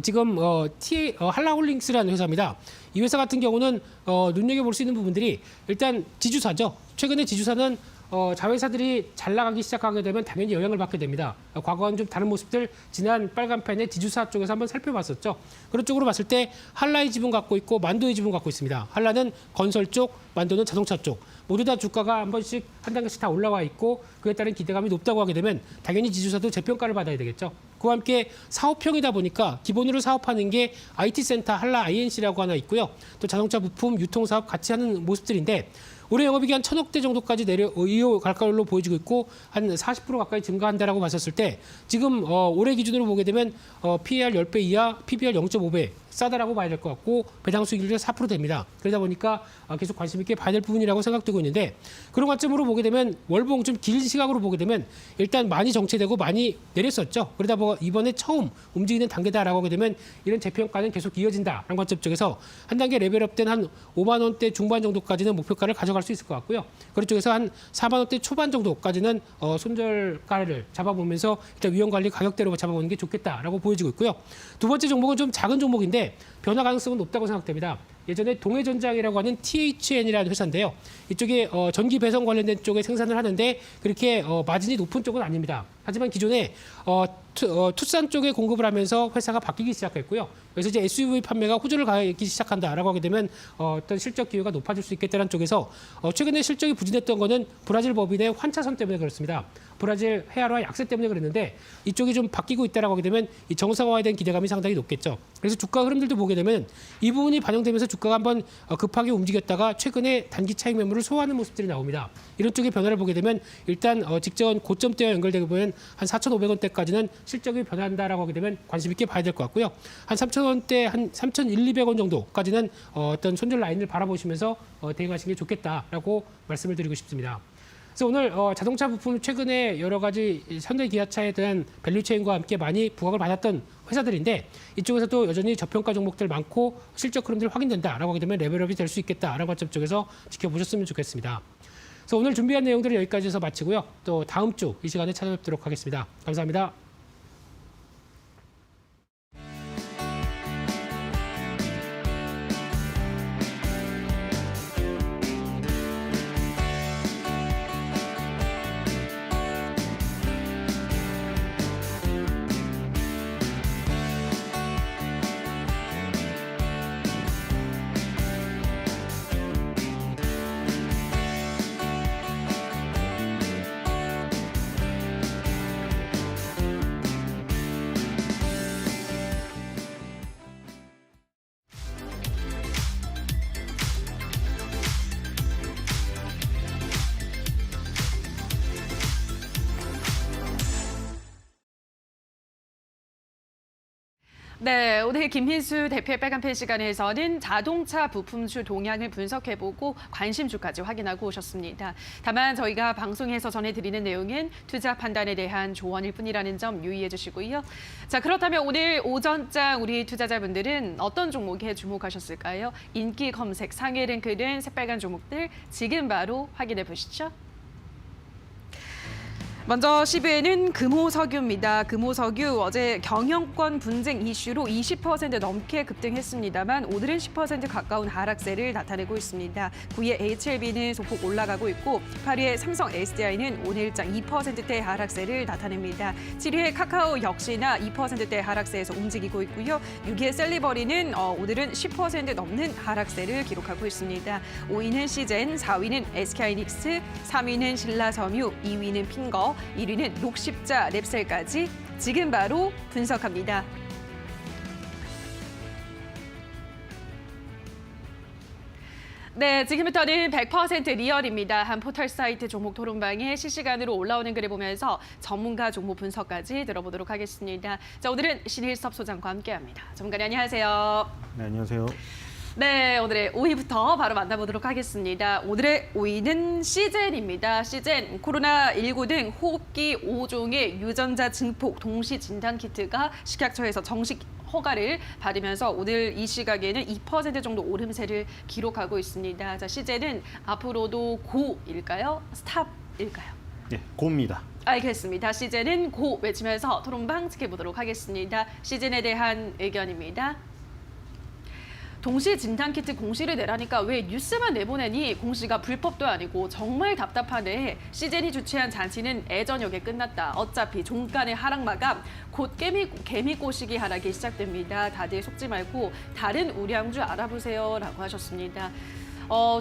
지금 한라홀링스라는 회사입니다. 이 회사 같은 경우는 눈여겨볼 수 있는 부분들이 일단 지주사죠. 최근에 지주사는 자회사들이 잘 나가기 시작하게 되면 당연히 영향을 받게 됩니다. 과거와는 좀 다른 모습들 지난 빨간펜의 지주사 쪽에서 한번 살펴봤었죠. 그런 쪽으로 봤을 때 한라의 지분 갖고 있고 만도의 지분 갖고 있습니다. 한라는 건설 쪽, 만도는 자동차 쪽. 모두 다 주가가 한 번씩 한 단계씩 다 올라와 있고 그에 따른 기대감이 높다고 하게 되면 당연히 지주사도 재평가를 받아야 되겠죠. 그와 함께 사업형이다 보니까 기본으로 사업하는 게 IT센터 한라 INC라고 하나 있고요. 또 자동차 부품 유통사업 같이 하는 모습들인데 올해 영업이익이 한 1,000억대 정도까지 이어갈 걸로 보여지고 있고 한 40% 가까이 증가한다라고 봤었을 때 지금 올해 기준으로 보게 되면 PER 10배 이하, PBR 0.5배 싸다라고 봐야 될 것 같고 배당 수익률이 4% 됩니다. 그러다 보니까 계속 관심 있게 봐야 될 부분이라고 생각되고 있는데 그런 관점으로 보게 되면 월봉 좀 긴 시각으로 보게 되면 일단 많이 정체되고 많이 내렸었죠. 그러다 보니 이번에 처음 움직이는 단계다라고 하게 되면 이런 재평가는 계속 이어진다라는 관점 쪽에서 한 단계 레벨업된 한 5만 원대 중반 정도까지는 목표가를 가져갈 수 있을 것 같고요. 그런 쪽에서 한 4만 원대 초반 정도까지는 손절가를 잡아보면서 일단 위험 관리 가격대로 잡아보는 게 좋겠다라고 보여지고 있고요. 두 번째 종목은 좀 작은 종목인데 변화 가능성은 높다고 생각됩니다. 예전에 동해전장이라고 하는 THN이라는 회사인데요. 이쪽에 전기 배선 관련된 쪽에 생산을 하는데 그렇게 마진이 높은 쪽은 아닙니다. 하지만 기존에 투싼 쪽에 공급을 하면서 회사가 바뀌기 시작했고요. 그래서 이제 SUV 판매가 호조를 가기 시작한다라고 하게 되면 어떤 실적 기회가 높아질 수 있겠다는 쪽에서 최근에 실적이 부진했던 거는 브라질 법인의 환차선 때문에 그렇습니다. 브라질 헤아라 약세 때문에 그랬는데 이쪽이 좀 바뀌고 있다라고 하게 되면 이 정상화에 대한 기대감이 상당히 높겠죠. 그래서 주가 흐름들도 보게 되면 이 부분이 반영되면서 주가가 한번 급하게 움직였다가 최근에 단기 차익 매물을 소화하는 모습들이 나옵니다. 이런 쪽의 변화를 보게 되면 일단 직전 고점대와 연결되게 보면 한 4,500원대까지는 실적이 변한다라고 하게 되면 관심 있게 봐야 될 것 같고요. 한 3,000원대 한 3,100-200원 정도까지는 어떤 손절 라인을 바라보시면서 대응하시는 게 좋겠다라고 말씀을 드리고 싶습니다. 그래서 오늘 자동차 부품 최근에 여러 가지 현대 기아차에 대한 밸류체인과 함께 많이 부각을 받았던 회사들인데 이쪽에서도 여전히 저평가 종목들 많고 실적 흐름들 확인된다라고 하게 되면 레벨업이 될 수 있겠다라는 관점 쪽에서 지켜보셨으면 좋겠습니다. 그래서 오늘 준비한 내용들을 여기까지 해서 마치고요. 또 다음 주 이 시간에 찾아뵙도록 하겠습니다. 감사합니다. 네, 오늘 김민수 대표의 빨간펜 시간에서는 자동차 부품주 동향을 분석해보고 관심주까지 확인하고 오셨습니다. 다만 저희가 방송에서 전해드리는 내용은 투자 판단에 대한 조언일 뿐이라는 점 유의해 주시고요. 자, 그렇다면 오늘 오전장 우리 투자자분들은 어떤 종목에 주목하셨을까요? 인기 검색 상위 랭크된 새빨간 종목들 지금 바로 확인해 보시죠. 먼저 10위에는 금호석유입니다. 금호석유 어제 경영권 분쟁 이슈로 20% 넘게 급등했습니다만 오늘은 10% 가까운 하락세를 나타내고 있습니다. 9위의 HLB는 소폭 올라가고 있고 8위의 삼성 SDI는 오늘장 2%대 하락세를 나타냅니다. 7위의 카카오 역시나 2%대 하락세에서 움직이고 있고요. 6위의 셀리버리는 오늘은 10% 넘는 하락세를 기록하고 있습니다. 5위는 시젠, 4위는 SK하이닉스, 3위는 신라섬유, 2위는 핑거, 1위는 녹십자, 랩셀까지 지금 바로 분석합니다. 네, 지금부터는 100% 리얼입니다. 한 포털 사이트 종목 토론방에 실시간으로 올라오는 글을 보면서 전문가 종목 분석까지 들어보도록 하겠습니다. 자, 오늘은 신일섭 소장과 함께합니다. 전문가님 안녕하세요. 네, 안녕하세요. 네, 오늘의 5위부터 바로 만나보도록 하겠습니다. 오늘의 5위는 시젠입니다. 시젠, 코로나19 등 호흡기 5종의 유전자 증폭 동시 진단 키트가 식약처에서 정식 허가를 받으면서 오늘 이 시각에는 2% 정도 오름세를 기록하고 있습니다. 자, 시젠은 앞으로도 고일까요? 스탑일까요? 네, 고입니다. 알겠습니다. 시젠은 고 외치면서 토론방 지켜보도록 하겠습니다. 시젠에 대한 의견입니다. 동시 진단키트 공시를 내라니까 왜 뉴스만 내보내니? 공시가 불법도 아니고 정말 답답하네. 시젠이 주최한 잔치는 애저녁에 끝났다. 어차피 종간의 하락 마감, 곧 개미꼬시기 하락이 시작됩니다. 다들 속지 말고 다른 우량주 알아보세요 라고 하셨습니다.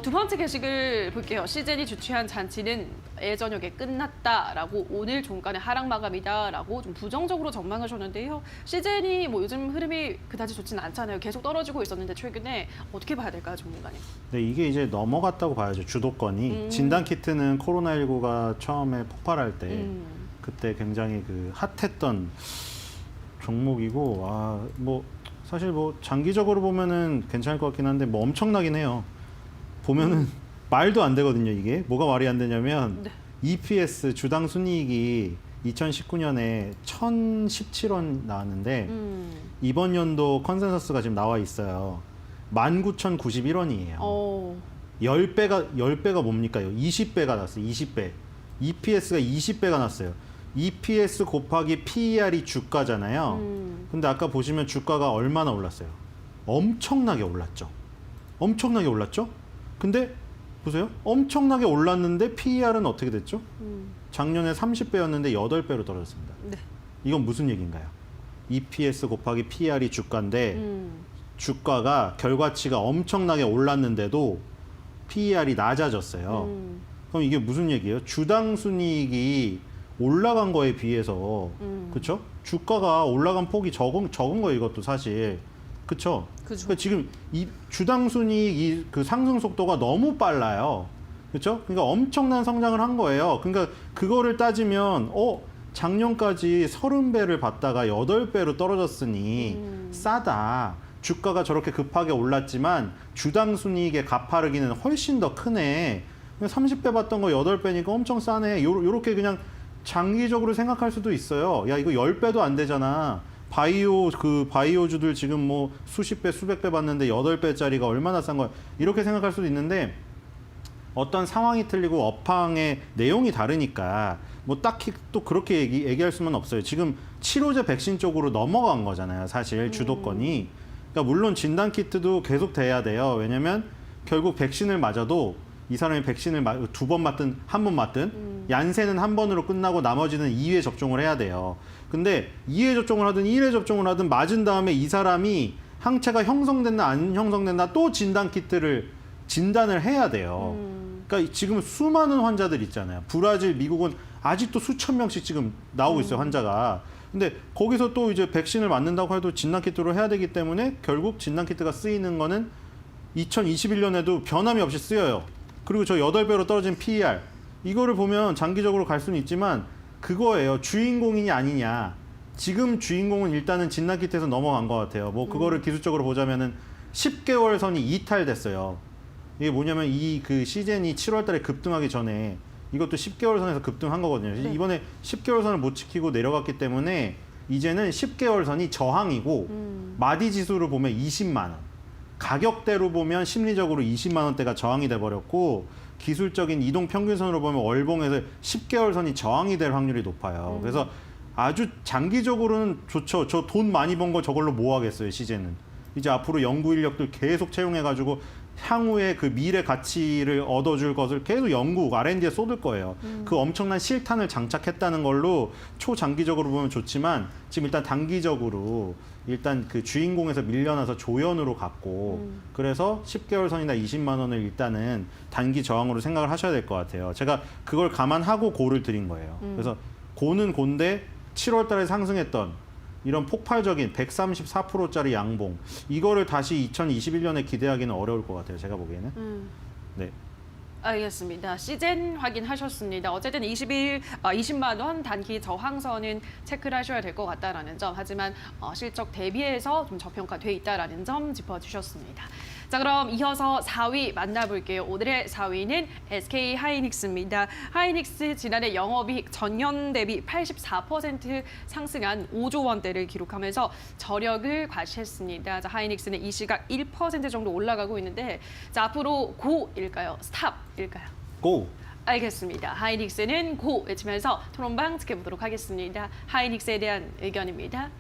두 번째 게시글 볼게요. 시젠이 주최한 잔치는 애저녁에 끝났다라고 오늘 종간의 하락 마감이다라고 좀 부정적으로 전망하셨는데요. 시젠이 뭐 요즘 흐름이 그다지 좋지는 않잖아요. 계속 떨어지고 있었는데 최근에 어떻게 봐야 될까요, 전문가님? 네, 이게 이제 넘어갔다고 봐야죠. 주도권이. 진단키트는 코로나19가 처음에 폭발할 때 그때 굉장히 그 핫했던 종목이고 뭐 사실 뭐 장기적으로 보면은 괜찮을 것 같긴 한데 뭐 엄청나긴 해요. 보면은 말도 안 되거든요, 이게. 뭐가 말이 안 되냐면 네. EPS 주당 순이익이 2019년에 1,017원 나왔는데 이번 연도 컨센서스가 지금 나와 있어요. 19,091원이에요. 10배가 뭡니까요? 20배가 났어요. 20배. EPS가 20배가 났어요. EPS 곱하기 PER이 주가잖아요. 근데 아까 보시면 주가가 얼마나 올랐어요? 엄청나게 올랐죠. 엄청나게 올랐죠? 근데 보세요. 엄청나게 올랐는데 PER은 어떻게 됐죠? 작년에 30배였는데 8배로 떨어졌습니다. 네. 이건 무슨 얘기인가요? EPS 곱하기 PER이 주가인데 주가가 결과치가 엄청나게 올랐는데도 PER이 낮아졌어요. 그럼 이게 무슨 얘기예요? 주당 순이익이 올라간 거에 비해서 그렇죠? 주가가 올라간 폭이 적은 거예요. 이것도 사실. 그렇죠? 그러니까 지금 이 주당 순이익 그 상승 속도가 너무 빨라요. 그렇죠? 그러니까 엄청난 성장을 한 거예요. 그러니까 그거를 따지면 작년까지 30배를 받다가 8배로 떨어졌으니 싸다. 주가가 저렇게 급하게 올랐지만 주당 순이익의 가파르기는 훨씬 더 크네. 30배 받던 거 8배니까 엄청 싸네. 요렇게 그냥 장기적으로 생각할 수도 있어요. 야, 이거 10배도 안 되잖아. 바이오주들 지금 뭐 수십 배, 수백 배 받는데 8배짜리가 얼마나 싼 거야. 이렇게 생각할 수도 있는데 어떤 상황이 틀리고 업황의 내용이 다르니까 뭐 딱히 또 그렇게 얘기할 수는 없어요. 지금 치료제 백신 쪽으로 넘어간 거잖아요. 사실 주도권이. 그러니까 물론 진단키트도 계속 돼야 돼요. 왜냐면 결국 백신을 맞아도 이 사람이 백신을 2번 맞든 1번 맞든 얀센은 1번으로 끝나고 나머지는 2회 접종을 해야 돼요. 근데 2회 접종을 하든 1회 접종을 하든 맞은 다음에 이 사람이 항체가 형성됐나 안 형성됐나 또 진단을 해야 돼요. 그러니까 지금 수많은 환자들 있잖아요. 브라질, 미국은 아직도 수천 명씩 지금 나오고 있어요, 환자가. 근데 거기서 또 이제 백신을 맞는다고 해도 진단키트로 해야 되기 때문에 결국 진단키트가 쓰이는 거는 2021년에도 변함이 없이 쓰여요. 그리고 저 8배로 떨어진 PER. 이거를 보면 장기적으로 갈 수는 있지만 그거예요. 주인공이냐 아니냐. 지금 주인공은 일단은 진단키트에서 넘어간 것 같아요. 뭐 그거를 기술적으로 보자면은 10개월 선이 이탈됐어요. 이게 뭐냐면 그 시즌이 7월 달에 급등하기 전에 이것도 10개월 선에서 급등한 거거든요. 네. 이번에 10개월 선을 못 지키고 내려갔기 때문에 이제는 10개월 선이 저항이고 마디 지수를 보면 20만 원. 가격대로 보면 심리적으로 20만 원대가 저항이 돼 버렸고 기술적인 이동 평균선으로 보면 월봉에서 10개월 선이 저항이 될 확률이 높아요. 그래서 아주 장기적으로는 좋죠. 저 돈 많이 번 거 저걸로 뭐 하겠어요, 시제는. 이제 앞으로 연구 인력들 계속 채용해 가지고 향후에 그 미래 가치를 얻어줄 것을 계속 연구, R&D에 쏟을 거예요. 그 엄청난 실탄을 장착했다는 걸로 초장기적으로 보면 좋지만 지금 일단 단기적으로 일단 그 주인공에서 밀려나서 조연으로 갔고 그래서 10개월 선이나 20만 원을 일단은 단기 저항으로 생각을 하셔야 될 것 같아요. 제가 그걸 감안하고 고를 드린 거예요. 그래서 고는 고인데 7월 달에 상승했던 이런 폭발적인 134%짜리 양봉 이거를 다시 2021년에 기대하기는 어려울 것 같아요. 제가 보기에는. 네. 알겠습니다. 시즌 확인하셨습니다. 어쨌든 20만 원 단기 저항선은 체크를 하셔야 될 것 같다라는 점. 하지만 실적 대비해서 좀 저평가돼 있다라는 점 짚어주셨습니다. 자, 그럼 이어서 4위 만나볼게요. 오늘의 4위는 SK 하이닉스입니다. 하이닉스 지난해 영업이익 전년 대비 84% 상승한 5조 원대를 기록하면서 저력을 과시했습니다. 자, 하이닉스는 이 시각 1% 정도 올라가고 있는데 자, 앞으로 고일까요? 스탑일까요? 고! 알겠습니다. 하이닉스는 고 외치면서 토론방 지켜보도록 하겠습니다. 하이닉스에 대한 의견입니다.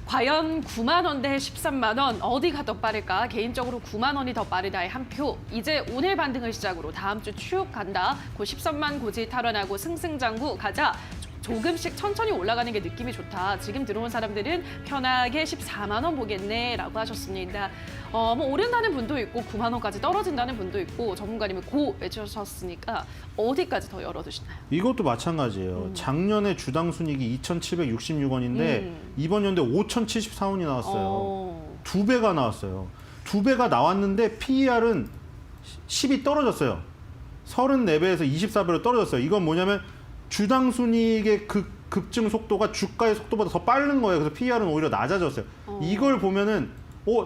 과연 9만 원 대 13만 원 어디가 더 빠를까? 개인적으로 9만 원이 더 빠르다의 한 표. 이제 오늘 반등을 시작으로 다음 주 쭉 간다. 고 13만 고지 탈환하고 승승장구 가자. 조금씩 천천히 올라가는 게 느낌이 좋다. 지금 들어온 사람들은 편하게 14만 원 보겠네라고 하셨습니다. 뭐 오른다는 분도 있고 9만 원까지 떨어진다는 분도 있고 전문가님은 고 외쳐주셨으니까 어디까지 더 열어두시나요? 이것도 마찬가지예요. 작년에 주당 순이익이 2,766원인데 이번 연도에 5,074원이 나왔어요. 2배가 나왔어요. 2배가 나왔는데 PER은 10이 떨어졌어요. 34배에서 24배로 떨어졌어요. 이건 뭐냐면 주당 순이익의 급증 속도가 주가의 속도보다 더 빠른 거예요. 그래서 PER은 오히려 낮아졌어요. 이걸 보면은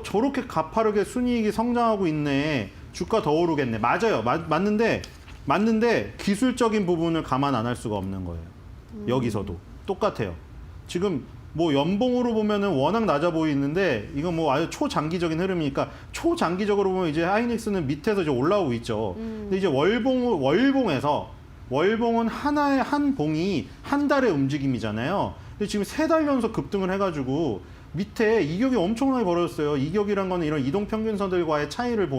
저렇게 가파르게 순이익이 성장하고 있네. 주가 더 오르겠네. 맞아요. 맞는데 기술적인 부분을 감안 안 할 수가 없는 거예요. 여기서도 똑같아요. 지금 뭐 연봉으로 보면은 워낙 낮아 보이는데 이건 뭐 아주 초장기적인 흐름이니까 초장기적으로 보면 이제 하이닉스는 밑에서 이제 올라오고 있죠. 근데 이제 월봉은 하나의 한 봉이 한 달의 움직임이잖아요. 근데 지금 3달 연속 급등을 해가지고 밑에 이격이 엄청나게 벌어졌어요. 이격이란 거는 이런 이동평균선들과의 차이를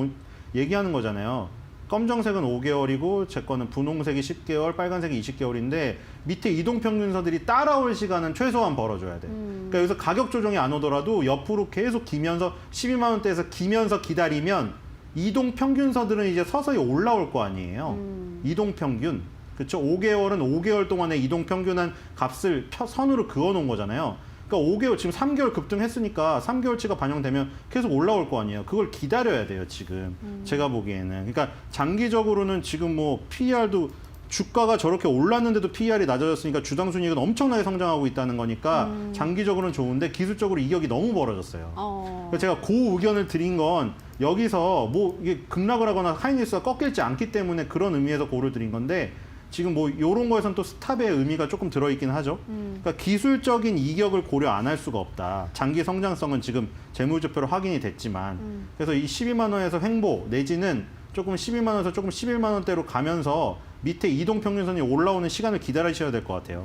얘기하는 거잖아요. 검정색은 5개월이고 제 거는 분홍색이 10개월, 빨간색이 20개월인데 밑에 이동평균선들이 따라올 시간은 최소한 벌어줘야 돼. 그러니까 여기서 가격 조정이 안 오더라도 옆으로 계속 기면서 12만 원대에서 기면서 기다리면 이동평균선들은 이제 서서히 올라올 거 아니에요. 이동평균. 그렇죠? 5개월은 5개월 동안의 이동평균한 값을 선으로 그어놓은 거잖아요. 그러니까 5개월, 지금 3개월 급등했으니까 3개월치가 반영되면 계속 올라올 거 아니에요. 그걸 기다려야 돼요, 지금. 제가 보기에는. 그러니까 장기적으로는 지금 뭐 PER도 주가가 저렇게 올랐는데도 PER이 낮아졌으니까 주당 순이익은 엄청나게 성장하고 있다는 거니까 장기적으로는 좋은데 기술적으로 이격이 너무 벌어졌어요. 그래서 제가 그 의견을 드린 건 여기서 뭐 이게 급락을 하거나 하이닉스가 꺾일지 않기 때문에 그런 의미에서 고를 드린 건데 지금 뭐 이런 거에선 또 스탑의 의미가 조금 들어있긴 하죠. 그러니까 기술적인 이격을 고려 안 할 수가 없다. 장기 성장성은 지금 재무제표로 확인이 됐지만 그래서 이 12만 원에서 횡보 내지는 조금 12만 원에서 조금 11만 원대로 가면서 밑에 이동평균선이 올라오는 시간을 기다리셔야 될 것 같아요.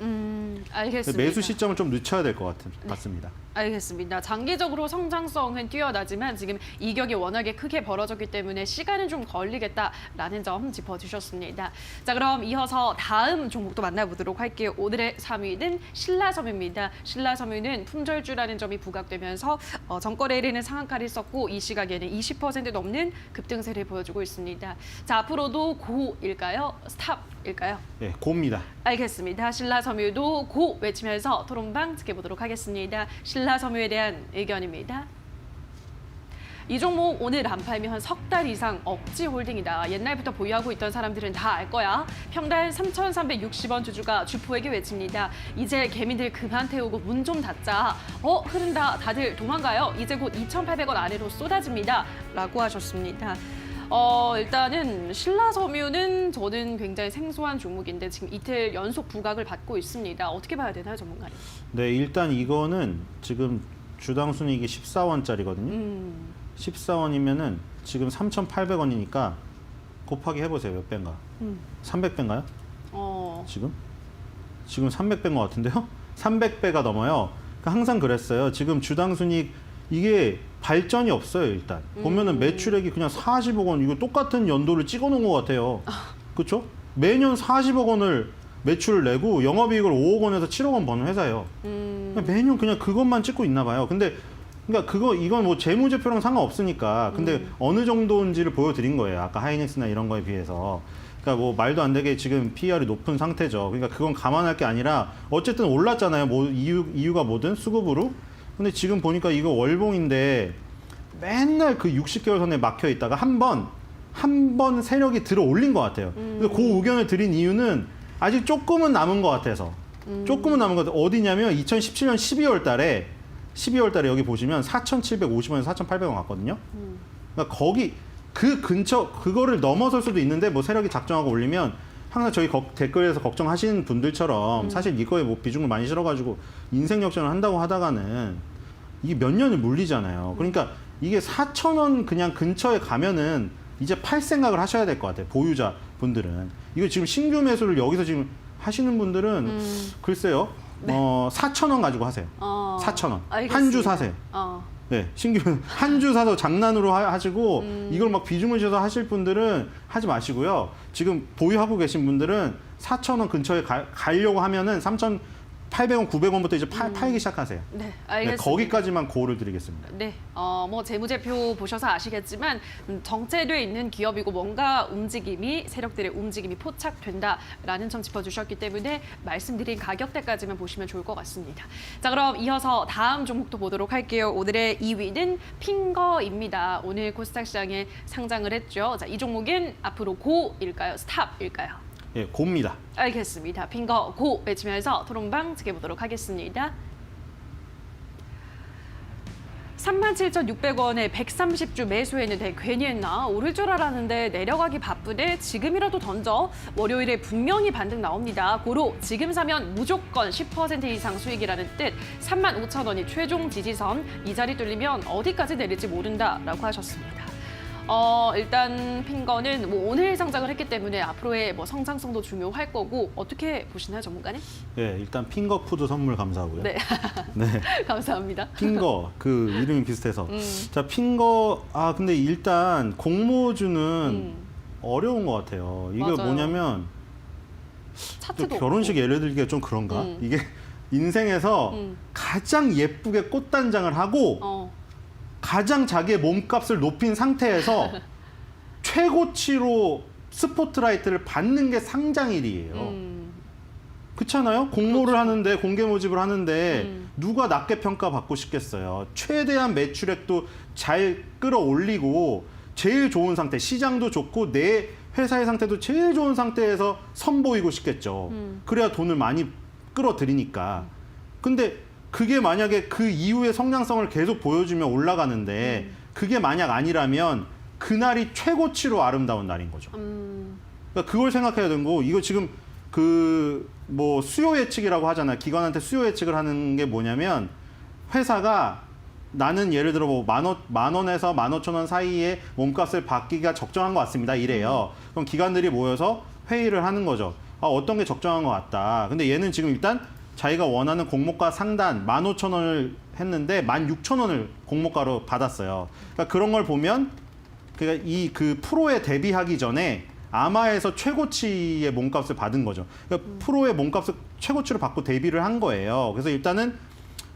알겠습니다. 매수 시점을 좀 늦춰야 될 것 같습니다. 알겠습니다. 장기적으로 성장성은 뛰어나지만 지금 이격이 워낙에 크게 벌어졌기 때문에 시간은 좀 걸리겠다라는 점 짚어주셨습니다. 자, 그럼 이어서 다음 종목도 만나보도록 할게요. 오늘의 3위는 신라섬유입니다. 신라섬유는 품절주라는 점이 부각되면서 전거래일에는 상한가를 썼고 이 시각에는 20% 넘는 급등세를 보여주고 있습니다. 자, 앞으로도 고일까요? 스탑일까요? 네, 고입니다. 알겠습니다. 신라섬유도 고 외치면서 토론방 지켜보도록 하겠습니다. 신라섬유에 대한 의견입니다. 이 종목 오늘 안 팔면 석 달 이상 억지홀딩이다. 옛날부터 보유하고 있던 사람들은 다 알 거야. 평단 3,360원 주주가 주포에게 외칩니다. 이제 개미들 그만 태우고 문 좀 닫자. 흐른다. 다들 도망가요. 이제 곧 2,800원 아래로 쏟아집니다. 라고 하셨습니다. 일단은 신라섬유는 저는 굉장히 생소한 종목인데 지금 이틀 연속 부각을 받고 있습니다. 어떻게 봐야 되나요, 전문가님? 네, 일단 이거는 지금 주당 순이익이 14원짜리거든요. 14원이면은 지금 3,800원이니까 곱하기 해보세요. 몇 배인가? 300배인가요? 지금 300배인 것 같은데요? 300배가 넘어요. 그러니까 항상 그랬어요. 지금 주당 순이익 이게 발전이 없어요. 일단 보면은 매출액이 그냥 40억 원 이거 똑같은 연도를 찍어놓은 것 같아요. 그렇죠? 매년 40억 원을 매출을 내고 영업이익을 5억 원에서 7억 원 버는 회사예요. 매년 그냥 그것만 찍고 있나 봐요. 근데 그러니까 이건 뭐 재무제표랑 상관없으니까 근데 어느 정도인지를 보여드린 거예요. 아까 하이닉스나 이런 거에 비해서. 그러니까 뭐 말도 안 되게 지금 PER이 높은 상태죠. 그러니까 그건 감안할 게 아니라 어쨌든 올랐잖아요. 뭐 이유가 뭐든 수급으로. 근데 지금 보니까 이거 월봉인데 맨날 그 60개월 선에 막혀 있다가 한 번 세력이 들어 올린 것 같아요. 그래서 그 의견을 드린 이유는 아직 조금은 남은 것 같아서. 조금은 남은 것 같아요. 어디냐면 2017년 12월 달에 여기 보시면 4,750원에서 4,800원 갔거든요. 그러니까 거기 그 근처 그거를 넘어설 수도 있는데 뭐 세력이 작정하고 올리면 항상 저희 댓글에서 걱정하시는 분들처럼 사실 이거에 뭐 비중을 많이 실어가지고 인생 역전을 한다고 하다가는 이게 몇 년을 물리잖아요. 그러니까 이게 4,000원 그냥 근처에 가면은 이제 팔 생각을 하셔야 될 것 같아요. 보유자 분들은. 이거 지금 신규 매수를 여기서 지금 하시는 분들은 글쎄요. 4,000원 가지고 하세요. 4,000원. 한 주 사세요. 네, 신규 한 주 사서 장난으로 하시고 이걸 막 비중을 줘서 하실 분들은 하지 마시고요. 지금 보유하고 계신 분들은 4,000원 근처에 가려고 하면은 3,800원, 900원부터 이제 팔기 시작하세요. 네, 알겠습니다. 네, 거기까지만 고를 드리겠습니다. 네, 뭐 재무제표 보셔서 아시겠지만 정체돼 있는 기업이고 뭔가 움직임이 세력들의 움직임이 포착된다라는 점 짚어주셨기 때문에 말씀드린 가격대까지만 보시면 좋을 것 같습니다. 자, 그럼 이어서 다음 종목도 보도록 할게요. 오늘의 2위는 핑거입니다. 오늘 코스닥 시장에 상장을 했죠. 자, 이 종목은 앞으로 고일까요? 스탑일까요? 예, 고입니다. 알겠습니다. 핑거 고 외치면서 토론방 지켜보도록 하겠습니다. 37,600원에 130주 매수했는데 괜히 했나? 오를 줄 알았는데 내려가기 바쁘네. 지금이라도 던져. 월요일에 분명히 반등 나옵니다. 고로 지금 사면 무조건 10% 이상 수익이라는 뜻. 35,000원이 최종 지지선. 이 자리 뚫리면 어디까지 내릴지 모른다라고 하셨습니다. 일단 핑거는 뭐 오늘 상장을 했기 때문에 앞으로의 뭐 성장성도 중요할 거고 어떻게 보시나요, 전문가님? 예, 일단 핑거푸드 선물 감사하고요. 네. 네. 감사합니다. 핑거 그 이름이 비슷해서 자 핑거 근데 일단 공모주는 어려운 것 같아요. 이게 맞아요. 뭐냐면 또 차트도 결혼식 없고. 예를 들기가 좀 그런가? 이게 인생에서 가장 예쁘게 꽃단장을 하고 가장 자기의 몸값을 높인 상태에서 최고치로 스포트라이트를 받는 게 상장일이에요. 그렇잖아요? 공모를 하는데 공개 모집을 하는데 누가 낮게 평가받고 싶겠어요. 최대한 매출액도 잘 끌어올리고 제일 좋은 상태, 시장도 좋고 내 회사의 상태도 제일 좋은 상태에서 선보이고 싶겠죠. 그래야 돈을 많이 끌어들이니까. 근데 그게 만약에 그 이후의 성장성을 계속 보여주면 올라가는데 그게 만약 아니라면 그날이 최고치로 아름다운 날인 거죠. 그러니까 그걸 생각해야 되는 거고, 이거 지금 그 뭐 수요 예측이라고 하잖아요. 기관한테 수요 예측을 하는 게 뭐냐면, 회사가 나는 예를 들어 뭐 만 원에서 15,000원 사이에 몸값을 받기가 적정한 것 같습니다. 이래요. 그럼 기관들이 모여서 회의를 하는 거죠. 아, 어떤 게 적정한 것 같다. 근데 얘는 지금 일단 자기가 원하는 공모가 상단 15,000원을 했는데 16,000원을 공모가로 받았어요. 그러니까 그런 걸 보면, 그러니까 이 그 프로에 대비하기 전에 아마에서 최고치의 몸값을 받은 거죠. 그러니까 프로의 몸값을 최고치로 받고 대비를 한 거예요. 그래서 일단은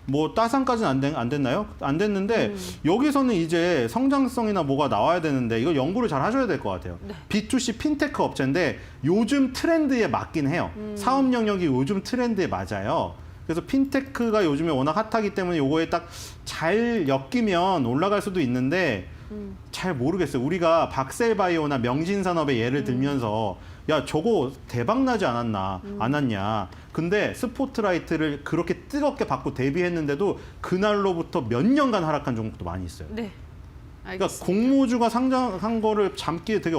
뭐 따상까지는 안 됐나요? 안 됐는데 여기서는 이제 성장성이나 뭐가 나와야 되는데 이거 연구를 잘 하셔야 될 것 같아요. 네. B2C 핀테크 업체인데 요즘 트렌드에 맞긴 해요. 사업 영역이 요즘 트렌드에 맞아요. 그래서 핀테크가 요즘에 워낙 핫하기 때문에 요거에 딱 잘 엮이면 올라갈 수도 있는데 잘 모르겠어요. 우리가 박셀바이오나 명신산업의 예를 들면서 야, 저거 대박 나지 않았냐. 근데 스포트라이트를 그렇게 뜨겁게 받고 데뷔했는데도 그날로부터 몇 년간 하락한 종목도 많이 있어요. 네. 그러니까 알겠습니다. 공모주가 상장한 거를 잡기 되게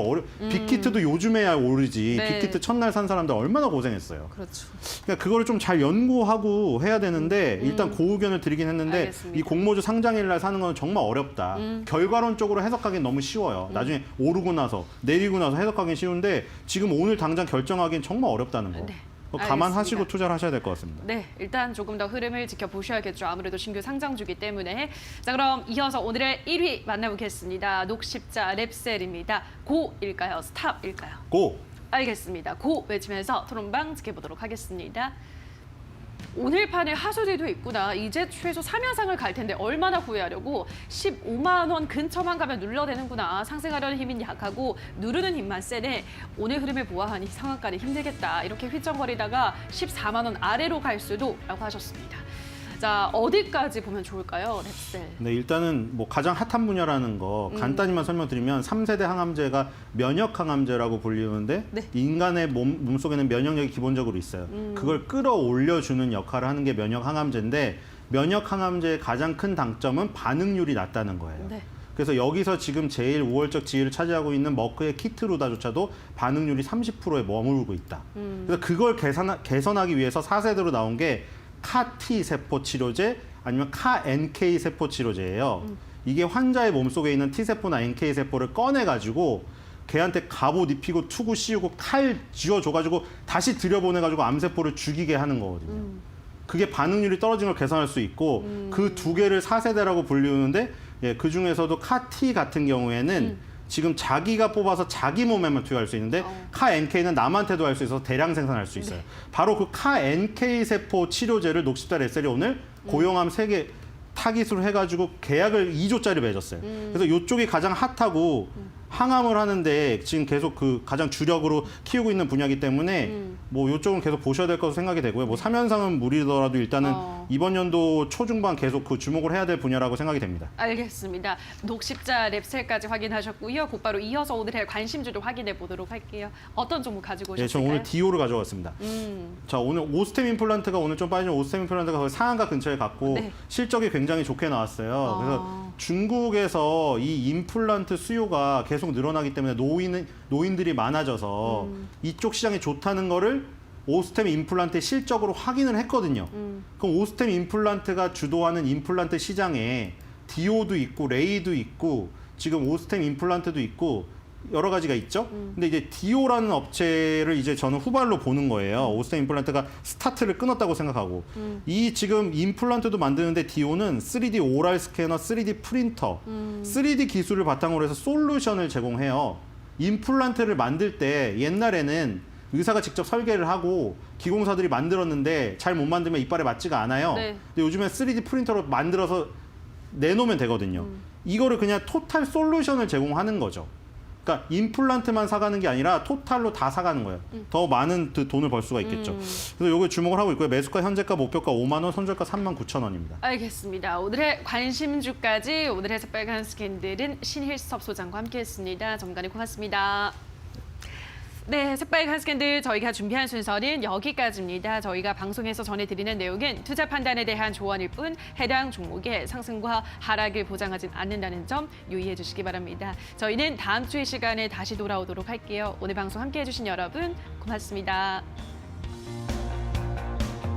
빅히트도 요즘에야 오르지. 네. 빅히트 첫날 산 사람들 얼마나 고생했어요. 그렇죠. 그러니까 그거를 좀 잘 연구하고 해야 되는데 일단 그 의견을 드리긴 했는데 알겠습니다. 이 공모주 상장일 날 사는 건 정말 어렵다. 결과론적으로 해석하기는 너무 쉬워요. 나중에 오르고 나서 내리고 나서 해석하기는 쉬운데 지금 오늘 당장 결정하기는 정말 어렵다는 거. 네. 감안하시고 알겠습니다. 투자를 하셔야 될 것 같습니다. 네, 일단 조금 더 흐름을 지켜보셔야겠죠. 아무래도 신규 상장주기 때문에. 자, 그럼 이어서 오늘의 1위 만나보겠습니다. 녹십자 랩셀입니다. 고일까요? 스탑일까요? 고! 알겠습니다. 고 외치면서 토론방 지켜보도록 하겠습니다. 오늘 판에 하수들도 있구나. 이제 최소 3연상을 갈 텐데 얼마나 구애하려고 15만 원 근처만 가면 눌러대는구나. 상승하려는 힘이 약하고 누르는 힘만 세네. 오늘 흐름을 보아하니 상한가는 힘들겠다. 이렇게 휘청거리다가 14만 원 아래로 갈 수도 라고 하셨습니다. 자, 어디까지 보면 좋을까요? 랩셀. 네, 일단은 뭐 가장 핫한 분야라는 거 간단히만 설명드리면 3세대 항암제가 면역 항암제라고 불리는데 네. 인간의 몸속에는 면역력이 기본적으로 있어요. 그걸 끌어올려주는 역할을 하는 게 면역 항암제인데 면역 항암제의 가장 큰 장점은 반응률이 낮다는 거예요. 네. 그래서 여기서 지금 제일 우월적 지위를 차지하고 있는 머크의 키트루다조차도 반응률이 30%에 머무르고 있다. 그래서 그걸 개선하기 위해서 4세대로 나온 게 카-T 세포 치료제 아니면 카-NK 세포 치료제예요. 이게 환자의 몸속에 있는 T세포나 NK 세포를 꺼내가지고 걔한테 갑옷 입히고 투구 씌우고 칼 쥐어줘가지고 다시 들여보내가지고 암세포를 죽이게 하는 거거든요. 그게 반응률이 떨어진 걸 개선할 수 있고 그 두 개를 4세대라고 불리우는데 예, 그 중에서도 카-T 같은 경우에는 지금 자기가 뽑아서 자기 몸에만 투여할 수 있는데 카-NK는 남한테도 할 수 있어서 대량 생산할 수 있어요. 바로 그 카-NK 세포 치료제를 녹십자 랩셀이 오늘 고용암 세계 타깃으로 해가지고 계약을 2조짜리 맺었어요. 그래서 이쪽이 가장 핫하고 항암을 하는데 지금 계속 그 가장 주력으로 키우고 있는 분야이기 때문에 뭐 이쪽은 계속 보셔야 될 것으로 생각이 되고요. 뭐 3연상은 무리더라도 일단은 이번 연도 초중반 계속 그 주목을 해야 될 분야라고 생각이 됩니다. 알겠습니다. 녹십자 랩셀까지 확인하셨고요. 곧바로 이어서 오늘의 관심주를 확인해 보도록 할게요. 어떤 종목 가지고 네, 오셨을까요? 저는 오늘 디오를 가져왔습니다. 자, 오늘 오스템 임플란트가 오늘 좀 빠진 오스템 임플란트가 거의 상한가 근처에 갔고 네. 실적이 굉장히 좋게 나왔어요. 그래서 중국에서 이 임플란트 수요가 계속 늘어나기 때문에 노인들이 많아져서 이쪽 시장이 좋다는 거를 오스템 임플란트의 실적으로 확인을 했거든요. 그럼 오스템 임플란트가 주도하는 임플란트 시장에 디오도 있고 레이도 있고 지금 오스템 임플란트도 있고 여러 가지가 있죠. 근데 이제 디오라는 업체를 이제 저는 후발로 보는 거예요. 오스템 임플란트가 스타트를 끊었다고 생각하고 이 지금 임플란트도 만드는데 디오는 3D 오랄 스캐너, 3D 프린터, 3D 기술을 바탕으로 해서 솔루션을 제공해요. 임플란트를 만들 때 옛날에는 의사가 직접 설계를 하고 기공사들이 만들었는데 잘 못 만들면 이빨에 맞지가 않아요. 네. 근데 요즘엔 3D 프린터로 만들어서 내놓으면 되거든요. 이거를 그냥 토탈 솔루션을 제공하는 거죠. 그러니까 임플란트만 사가는 게 아니라 토탈로 다 사가는 거예요. 더 많은 돈을 벌 수가 있겠죠. 그래서 요거 주목을 하고 있고요. 매수가 현재가 목표가 5만 원, 손절가 39,000원입니다. 알겠습니다. 오늘의 관심주까지 오늘의 새빨간 스캔들은 신힐섭 소장과 함께했습니다. 전문가님 고맙습니다. 네, 새빨간 스캔들 저희가 준비한 순서는 여기까지입니다. 저희가 방송에서 전해드리는 내용은 투자 판단에 대한 조언일 뿐 해당 종목의 상승과 하락을 보장하진 않는다는 점 유의해 주시기 바랍니다. 저희는 다음 주의 시간에 다시 돌아오도록 할게요. 오늘 방송 함께해 주신 여러분 고맙습니다.